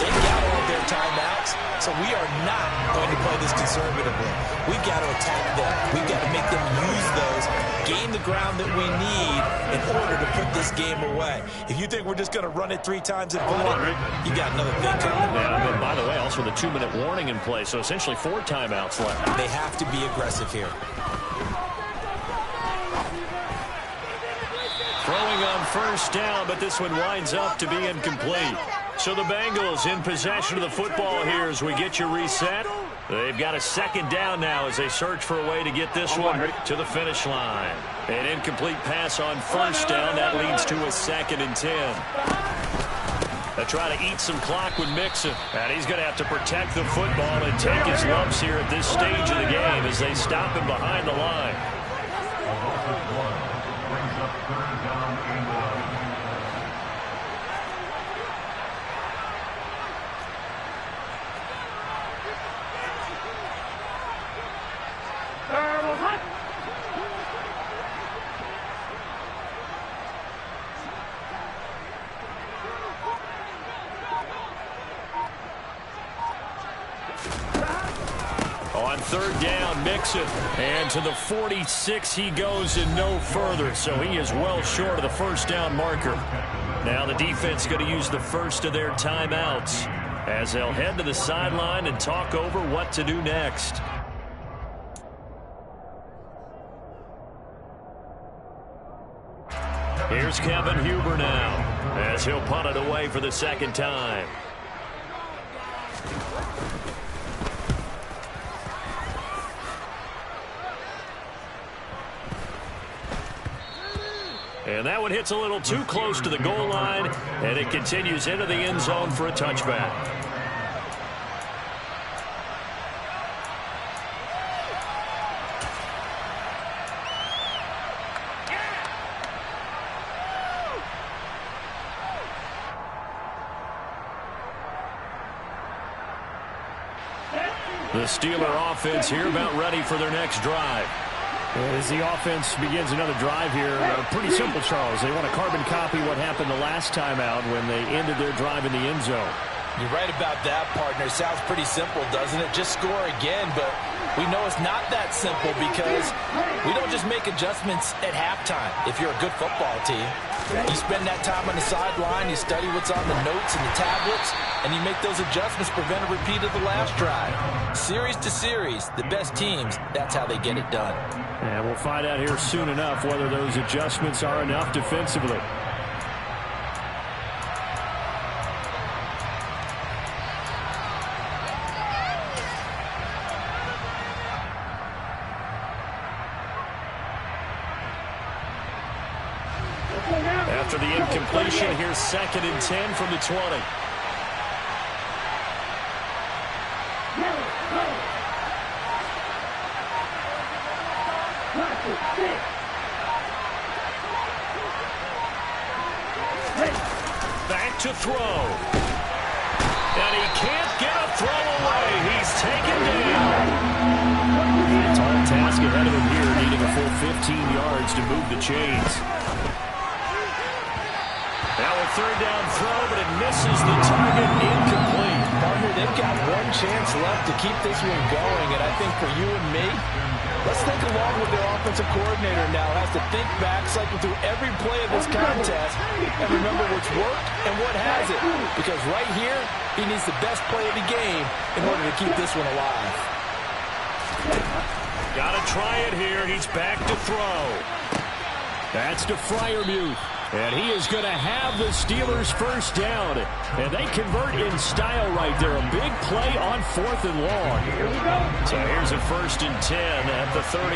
They've got all of their timeouts, so we are not going to play this conservatively. We've got to attack them. We've got to make them use those, gain the ground that we need in order to put this game away. If you think we're just going to run it 3 times and punt it, you got another thing coming. Yeah, but by the way, also the 2-minute warning in play, so essentially 4 timeouts left. They have to be aggressive here. Throwing on 1st down, but this one winds up to be incomplete. So the Bengals in possession of the football here as we get you reset. They've got a 2nd down now as they search for a way to get this one to the finish line. An incomplete pass on 1st down. That leads to a 2nd and 10. They try to eat some clock with Mixon. And he's going to have to protect the football and take his lumps here at this stage of the game as they stop him behind the line. On On third down, Mixon. And to the 46 he goes and no further. So he is well short of the first down marker. Now the defense going to use the first of their timeouts as they'll head to the sideline and talk over what to do next. Here's Kevin Huber now as he'll punt it away for the second time. And that one hits a little too close to the goal line, and it continues into the end zone for a touchback. The Steeler offense here about ready for their next drive. As the offense begins another drive here, pretty simple, Charles. They want to carbon copy what happened the last time out when they ended their drive in the end zone. You're right about that, partner. Sounds pretty simple, doesn't it? Just score again, but we know it's not that simple because we don't just make adjustments at halftime if you're a good football team. You spend that time on the sideline, you study what's on the notes and the tablets, and you make those adjustments, prevent a repeat of the last drive. Series to series, the best teams, that's how they get it done. And we'll find out here soon enough whether those adjustments are enough defensively. After the incompletion, here's 2nd and 10 from the 20. Back to throw. And he can't get a throw away. He's taken down. A tall task ahead of him here, needing a full 15 yards to move the chains. Now a third down throw, but it misses the target, incomplete. Partner, they've got one chance left to keep this one going, and I think for you and me, let's think along with their offensive coordinator now. Has to think back, cycle through every play of this contest, and remember what's worked and what hasn't. Because right here, he needs the best play of the game in order to keep this one alive. Got to try it here. He's back to throw. That's to Freiermuth. And he is going to have the Steelers first down. And they convert in style right there. A big play on 4th and long. So here's a 1st and 10 at the 38.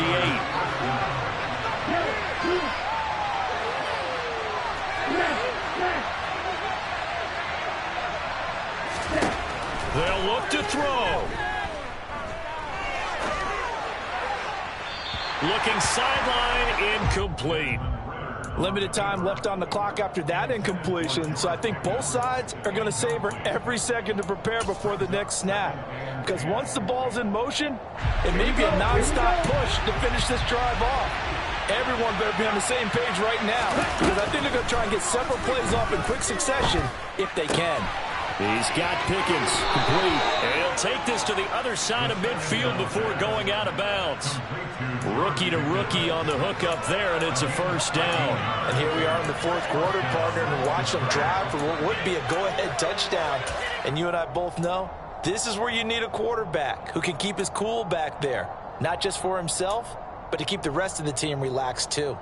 They'll look to throw. Looking sideline, incomplete. Limited time left on the clock after that incompletion, so I think both sides are going to savor every second to prepare before the next snap. Because once the ball's in motion, it may be a nonstop push to finish this drive off. Everyone better be on the same page right now, because I think they're going to try and get several plays off in quick succession if they can. He's got Pickens complete. And he'll take this to the other side of midfield before going out of bounds. Rookie to rookie on the hook up there, and it's a first down. And here we are in the 4th quarter, partner, and watch them drive for what would be a go-ahead touchdown. And you and I both know this is where you need a quarterback who can keep his cool back there, not just for himself, but to keep the rest of the team relaxed too.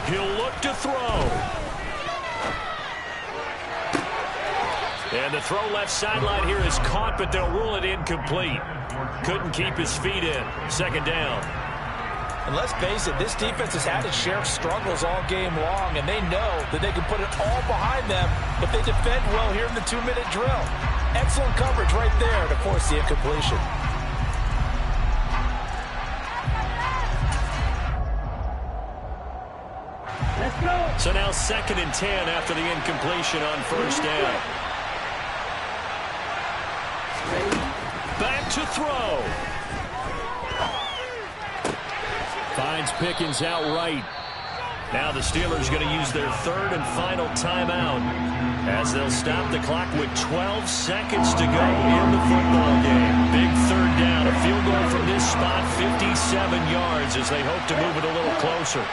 He'll look to throw. And the throw left sideline here is caught, but they'll rule it incomplete. Couldn't keep his feet in. 2nd down. And let's face it, this defense has had its share of struggles all game long, and they know that they can put it all behind them if they defend well here in the 2-minute drill. Excellent coverage right there to force the incompletion. So now 2nd and 10 after the incompletion on first down. Back to throw. sends Pickens outright. Now the Steelers going to use their third and final timeout as they'll stop the clock with 12 seconds to go in the football game. Big third down. A field goal from this spot, 57 yards as they hope to move it a little closer.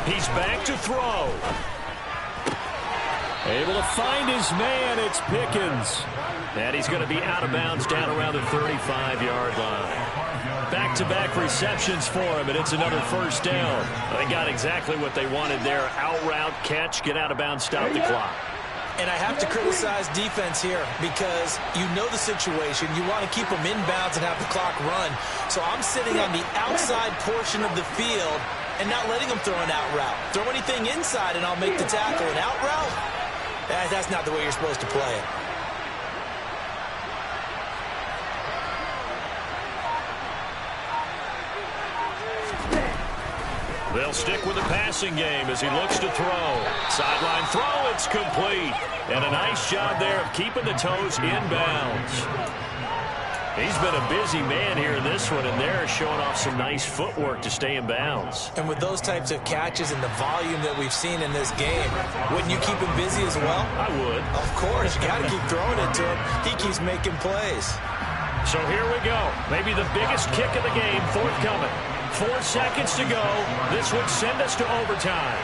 He's back to throw. Able to find his man. It's Pickens. And he's going to be out of bounds down around the 35-yard line. Back-to-back receptions for him, and it's another first down. They got exactly what they wanted there. Out route, catch, get out of bounds, stop the clock. And I have to criticize defense here because you know the situation. You want to keep them inbounds and have the clock run. So I'm sitting on the outside portion of the field and not letting them throw an out route. Throw anything inside and I'll make the tackle. An out route? That's not the way you're supposed to play it. They'll stick with the passing game as he looks to throw. Sideline throw, it's complete. And a nice job there of keeping the toes inbounds. He's been a busy man here in this one, and they're showing off some nice footwork to stay in bounds. And with those types of catches and the volume that we've seen in this game, wouldn't you keep him busy as well? I would. Of course. You got to keep throwing it to him. He keeps making plays. So here we go. Maybe the biggest kick of the game forthcoming. 4 seconds to go. This would send us to overtime.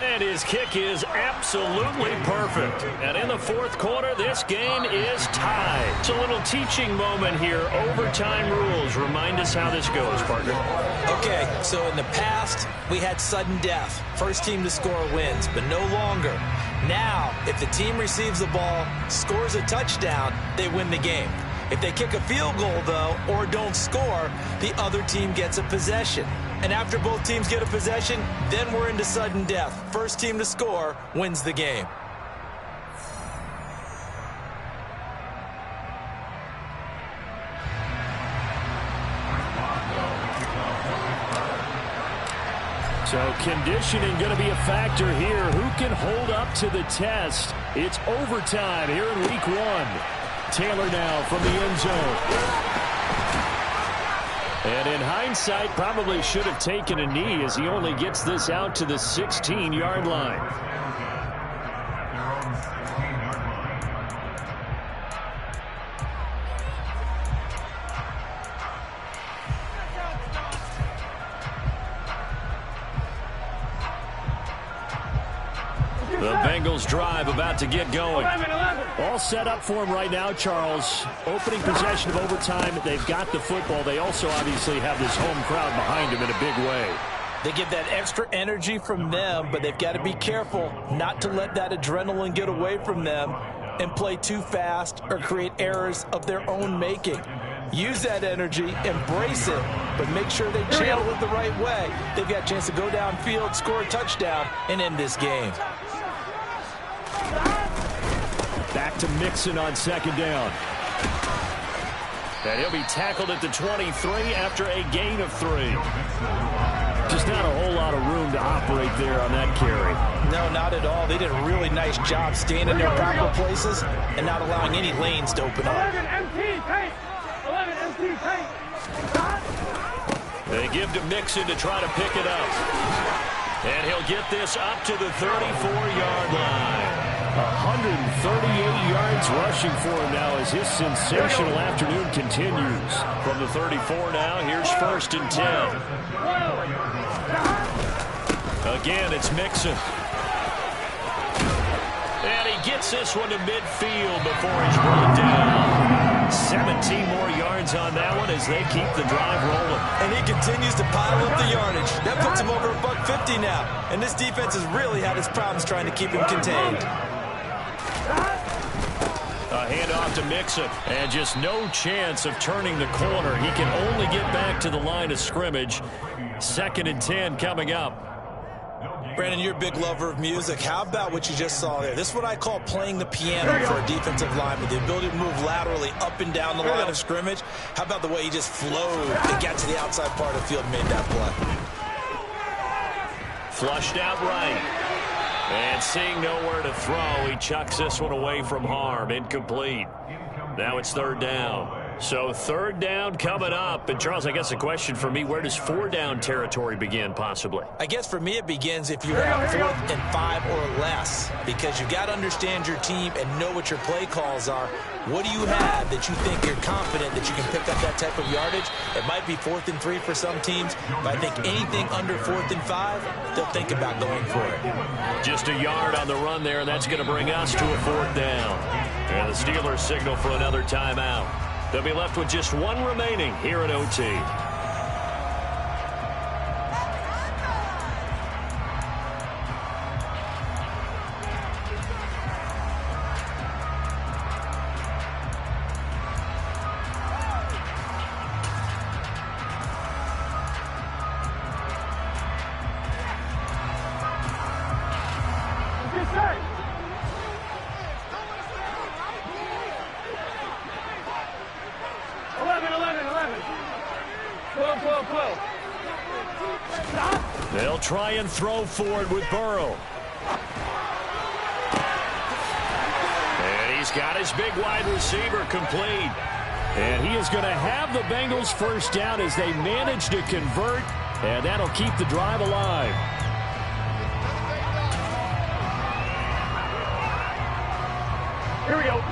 And his kick is absolutely perfect. And in the fourth quarter, this game is tied. It's a little teaching moment here. Overtime rules. Remind us how this goes, partner. Okay, so in the past, we had sudden death. First team to score wins, but no longer. Now, if the team receives the ball, scores a touchdown, they win the game. If they kick a field goal, though, or don't score, the other team gets a possession. And after both teams get a possession, then we're into sudden death. First team to score wins the game. So conditioning going to be a factor here. Who can hold up to the test? It's overtime here in week 1. Taylor now from the end zone. And in hindsight, probably should have taken a knee as he only gets this out to the 16-yard line. The Bengals drive about to get going. All set up for him right now, Charles. Opening possession of overtime. They've got the football. They also obviously have this home crowd behind them in a big way. They get that extra energy from them, but they've got to be careful not to let that adrenaline get away from them and play too fast or create errors of their own making. Use that energy, embrace it, but make sure they channel it the right way. They've got a chance to go downfield, score a touchdown, and end this game. Back to Mixon on second down. And he'll be tackled at the 23 after a gain of 3. Just not a whole lot of room to operate there on that carry. No, not at all. They did a really nice job staying in their proper places and not allowing any lanes to open up. 11 MT paint. 11 MT paint. They give to Mixon to try to pick it up. And he'll get this up to the 34-yard line. 138 yards rushing for him now as his sensational afternoon continues. From the 34 now, here's 1st and 10. Again, it's Mixon. And he gets this one to midfield before he's run down. 17 more yards on that one as they keep the drive rolling. And he continues to pile up the yardage. That puts him over $150 now. And this defense has really had its problems trying to keep him contained. A handoff to Mixon, and just no chance of turning the corner. He can only get back to the line of scrimmage. 2nd and 10 coming up. Brandon, you're a big lover of music. How about what you just saw there? This is what I call playing the piano for a defensive lineman, the ability to move laterally up and down the line of scrimmage. How about the way he just flowed and got to the outside part of the field and made that play? Flushed out right. And seeing nowhere to throw, he chucks this one away from harm. Incomplete. Now it's third down. So third down coming up. And, Charles, I guess the question for me, where does 4-down territory begin possibly? I guess for me it begins if you have 4th and 5 or less, because you've got to understand your team and know what your play calls are. What do you have that you think you're confident that you can pick up that type of yardage? It might be 4th and 3 for some teams, but I think anything under 4th and 5, they'll think about going for it. Just a yard on the run there, and that's going to bring us to a 4th down. And the Steelers signal for another timeout. They'll be left with just one remaining here at OT. They'll try and throw for it with Burrow. And he's got his big wide receiver complete. And he is going to have the Bengals first down as they manage to convert. And that'll keep the drive alive. Here we go.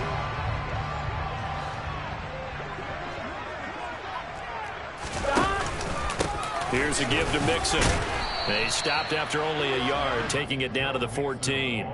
Here's a give to Mixon. They stopped after only a yard, taking it down to the 14.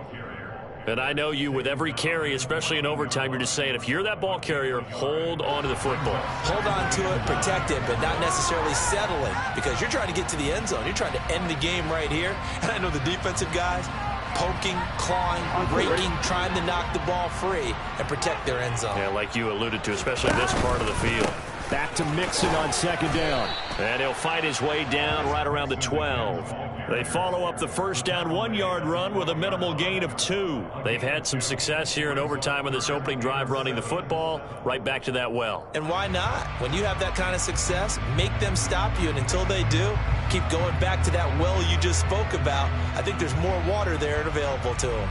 And I know you, with every carry, especially in overtime, you're just saying, if you're that ball carrier, hold on to the football. Hold on to it, protect it, but not necessarily settling, because you're trying to get to the end zone. You're trying to end the game right here. And I know the defensive guys poking, clawing, raking, trying to knock the ball free and protect their end zone. Yeah, like you alluded to, especially this part of the field. Back to Mixon on second down. And he'll fight his way down right around the 12. They follow up the first down 1-yard run with a minimal gain of 2. They've had some success here in overtime in this opening drive running the football right back to that well. And why not? When you have that kind of success, make them stop you, and until they do, keep going back to that well you just spoke about. I think there's more water there and available to them.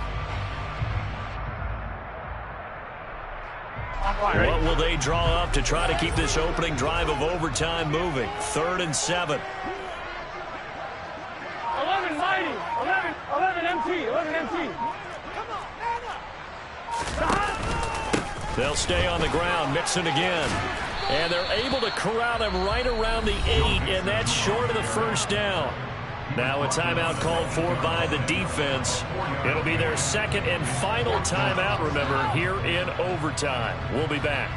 What will they draw up to try to keep this opening drive of overtime moving? 3rd and 7. 11 mighty. 11 MT. 11 MT. They'll stay on the ground. Mixon again. And they're able to corral him right around the 8, and that's short of the first down. Now a timeout called for by the defense. It'll be their second and final timeout, remember, here in overtime. We'll be back.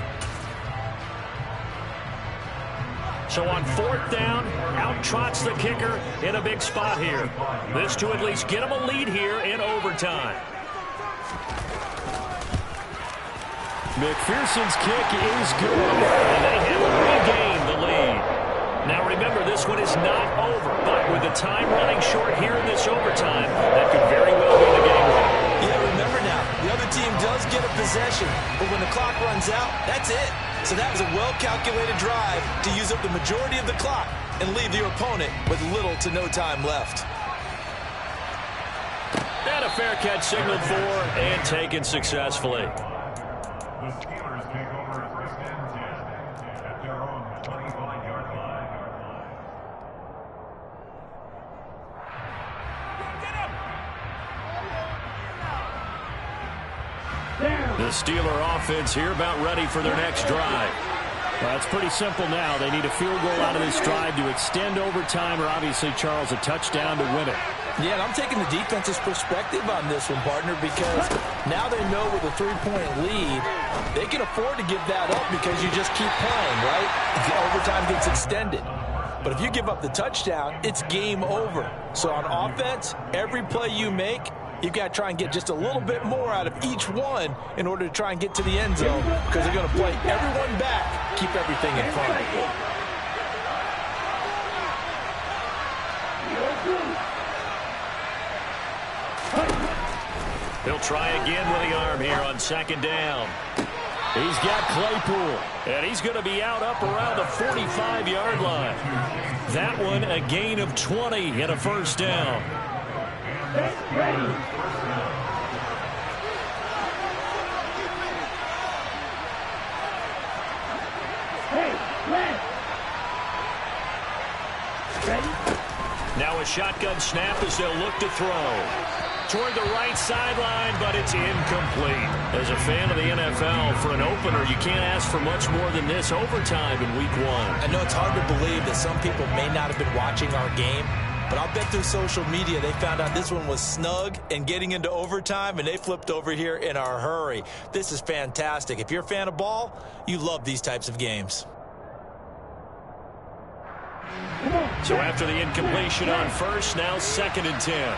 So on 4th down, out trots the kicker in a big spot here. This to at least get him a lead here in overtime. McPherson's kick is good. And they have regained the lead. Now remember, this one is not over, but with the time running short here in this overtime, that could very well be the game winner. Yeah, remember now, the other team does get a possession, but when the clock runs out, that's it. So that was a well-calculated drive to use up the majority of the clock and leave your opponent with little to no time left. And a fair catch signaled for and taken successfully. The Steelers take over at first and 10 at their own 25-yard line. The Steeler offense here about ready for their next drive. Well, it's pretty simple now. They need a field goal out of this drive to extend overtime, or obviously, Charles, a touchdown to win it. Yeah, and I'm taking the defense's perspective on this one, partner, because now they know with a 3-point lead, they can afford to give that up because you just keep playing, right? The overtime gets extended. But if you give up the touchdown, it's game over. So on offense, every play you make, you've got to try and get just a little bit more out of each one in order to try and get to the end zone, because they're going to play everyone back, keep everything in front. He'll try again with the arm here on second down. He's got Claypool, and he's going to be out up around the 45-yard line. That one a gain of 20 and a first down. Now a shotgun snap as they'll look to throw. Toward the right sideline, but it's incomplete. As a fan of the NFL, for an opener, you can't ask for much more than this overtime in Week 1. I know it's hard to believe that some people may not have been watching our game, but I'll bet through social media they found out this one was snug and getting into overtime, and they flipped over here in a hurry. This is fantastic. If you're a fan of ball, you love these types of games. So after the incompletion on first, now 2nd and 10.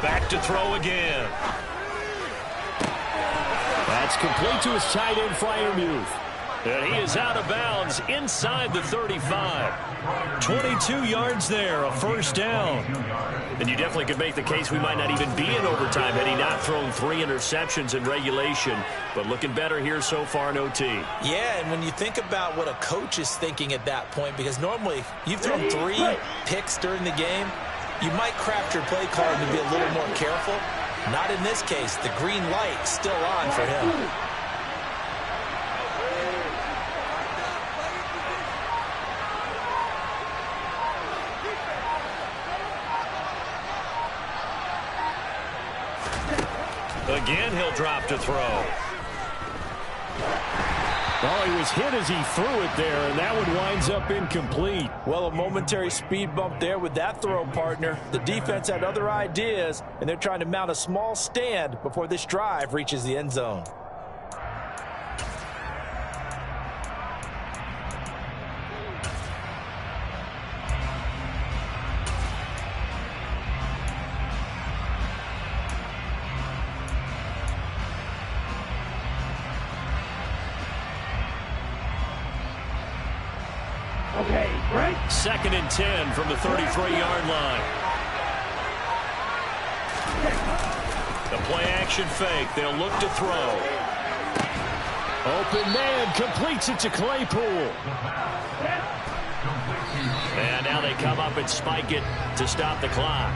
Back to throw again. That's complete to his tight end, Freiermuth. And he is out of bounds inside the 35. 22 yards there, a first down. And you definitely could make the case we might not even be in overtime had he not thrown 3 interceptions in regulation. But looking better here so far in OT. Yeah, and when you think about what a coach is thinking at that point, because normally you've thrown 3 picks during the game, you might craft your play card to be a little more careful. Not in this case. The green light still on for him. Again, he'll drop to throw. Well, he was hit as he threw it there, and that one winds up incomplete. Well, a momentary speed bump there with that throw, partner. The defense had other ideas, and they're trying to mount a small stand before this drive reaches the end zone. Okay, right. 2nd and 10 from the 33-yard line. The play action fake. They'll look to throw. Open man completes it to Claypool. And now they come up and spike it to stop the clock.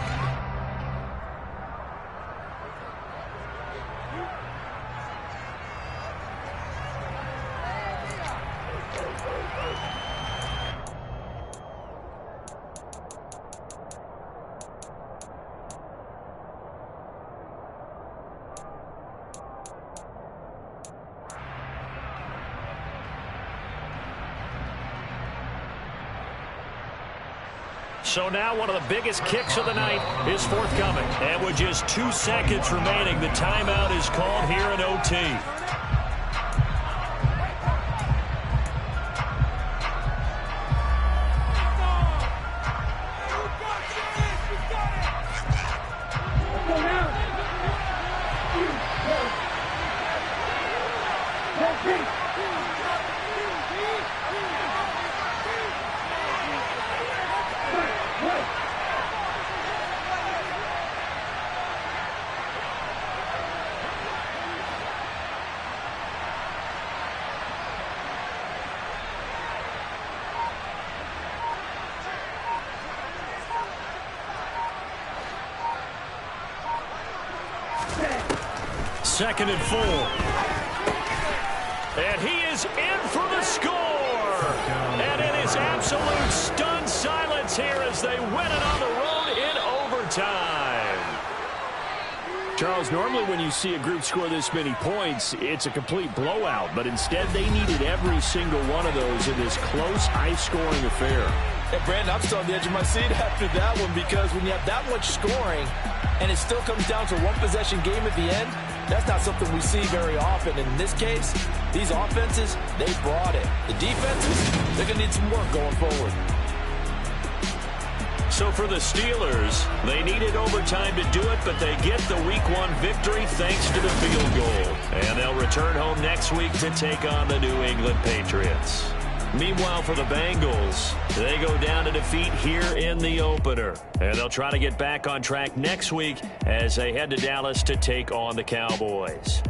So now one of the biggest kicks of the night is forthcoming. And with just 2 seconds remaining, the timeout is called here in OT. Second and 4. And he is in for the score. And it is absolute stunned silence here as they win it on the road in overtime. Charles, normally when you see a group score this many points, it's a complete blowout. But instead, they needed every single one of those in this close, high-scoring affair. Hey, Brandon, I'm still on the edge of my seat after that one because when you have that much scoring and it still comes down to a one-possession game at the end, that's not something we see very often. In this case, these offenses, they brought it. The defenses, they're going to need some work going forward. So for the Steelers, they needed overtime to do it, but they get the Week 1 victory thanks to the field goal. And they'll return home next week to take on the New England Patriots. Meanwhile, for the Bengals, they go down to defeat here in the opener. And they'll try to get back on track next week as they head to Dallas to take on the Cowboys.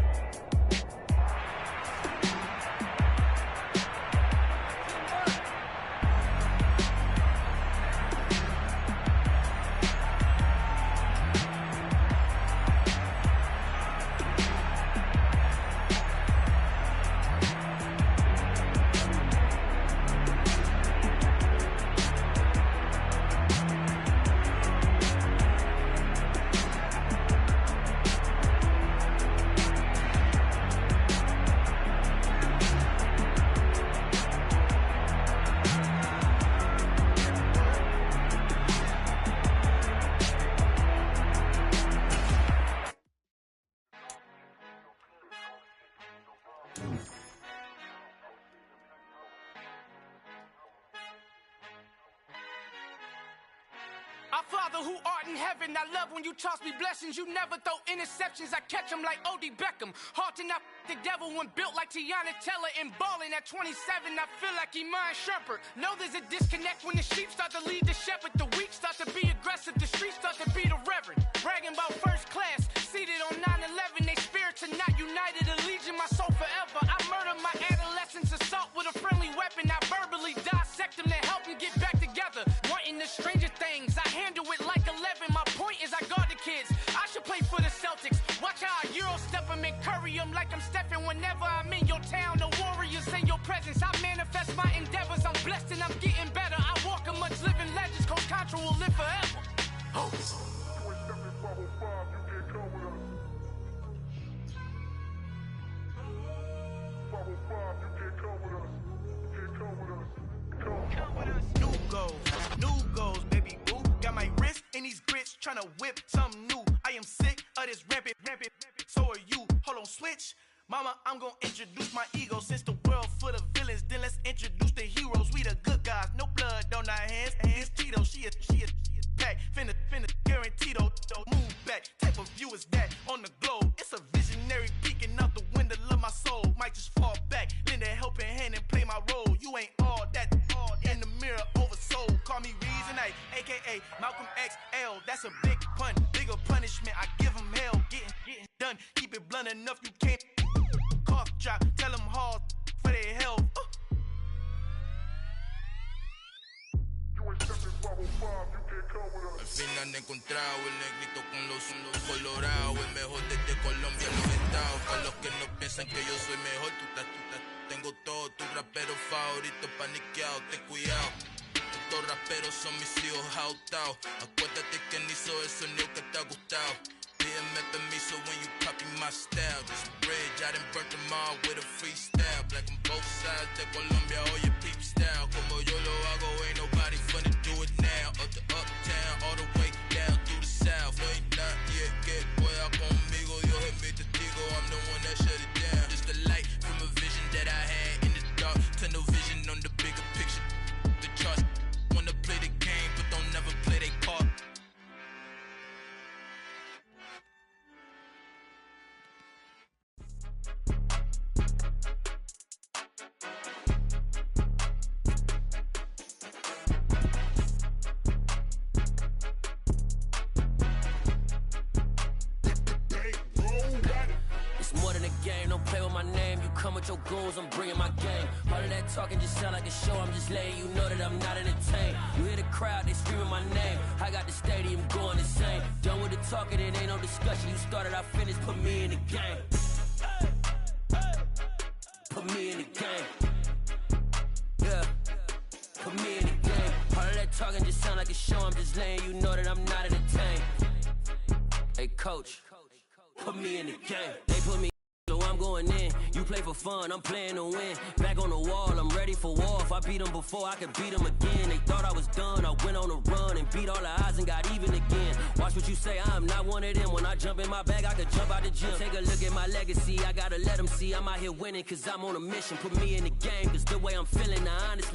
Our Father who art in heaven, I love when you toss me blessings. You never throw interceptions, I catch them like O.D. Beckham. Hard to not the devil when built like Tiana Teller and balling at 27. I feel like Iman Shumpert. Know there's a disconnect when the sheep start to lead the shepherd. The weak start to be aggressive, the streets start to be the reverend. Bragging about first class, seated on 9/11. They spirits are not united, allegiant my soul forever. I murder my adolescence, assault with a friendly weapon. I verbally dissect them to help them get back together. Wanting the stranger things, I handle it like 11. My point is I guard the kids. I should play for the Celtics. Watch how I Euro step them and curry them like I'm Stephen. Whenever I'm in your town, the Warriors in your presence. I manifest my endeavors. I'm blessed and I'm getting better. I walk amongst living legends. Coach Contra will live forever. Oh. New goals, baby boo. Got my wrist in these grits, tryna whip something new. I am sick of this rampant. So are you. Hold on, switch. Mama, I'm gonna introduce my ego. Since the world full of villains, then let's introduce the heroes. We the good guys, no blood on our hands. It's Tito, she a pack. Finna, guaranteed, move back. Type of view is that on the globe? It's a visionary peeking out the window of my soul. Might just fall back, lend a helping hand and play my role. You ain't all that, in the mirror oversold. Call me Reason A, a.k.a. Malcolm XL. That's a big pun, bigger punishment. I give him hell, getting done. Keep it blunt enough, you can't cough drop. Tell them hard for their health. Al fin han encontrado el negrito con los colorados, el mejor desde Colombia, los estados. Para los que no piensan que yo soy mejor, tengo todos tus raperos favoritos paniqueados, ten cuidado. Estos raperos son mis hijos jautados. Acuérdate que ni hizo el sonido que te ha gustado. Pídeme permiso when you copy my style. This bridge, I done burnt them all with a freestyle. Black on both sides de Colombia, oye peep style. Como yo lo hago, ain't nobody finna do it now. Up to uptown, all the way down through the south. No hay nadie que pueda conmigo, Dios es mi testigo. I'm the one that shut it down. Just a light from a vision that I had in the dark. Tunnel vision on the bigger picture. The charts wanna play the game, but don't never play their part. With your goons, I'm bringing my game. All of that talking just sound like a show. I'm just letting you know that I'm not entertained. You hear the crowd, they screaming my name. I got the stadium going insane. Done with the talking, it ain't no discussion. You started, I finished, put me in the game. Put me in the game. Yeah, put me in the game. All of that talking just sound like a show. I'm just letting you know that I'm not entertained. Hey coach, put me in the game. They put me, so I'm going in. You play for fun, I'm playing to win. Back on the wall, I'm ready for war. If I beat them before, I could beat them again. They thought I was done, I went on a run and beat all the odds and got even again. Watch what you say, I'm not one of them. When I jump in my bag, I could jump out the gym. Take a look at my legacy, I gotta let them see I'm out here winning. Cause I'm on a mission, put me in the game. Cause the way I'm feeling, I honestly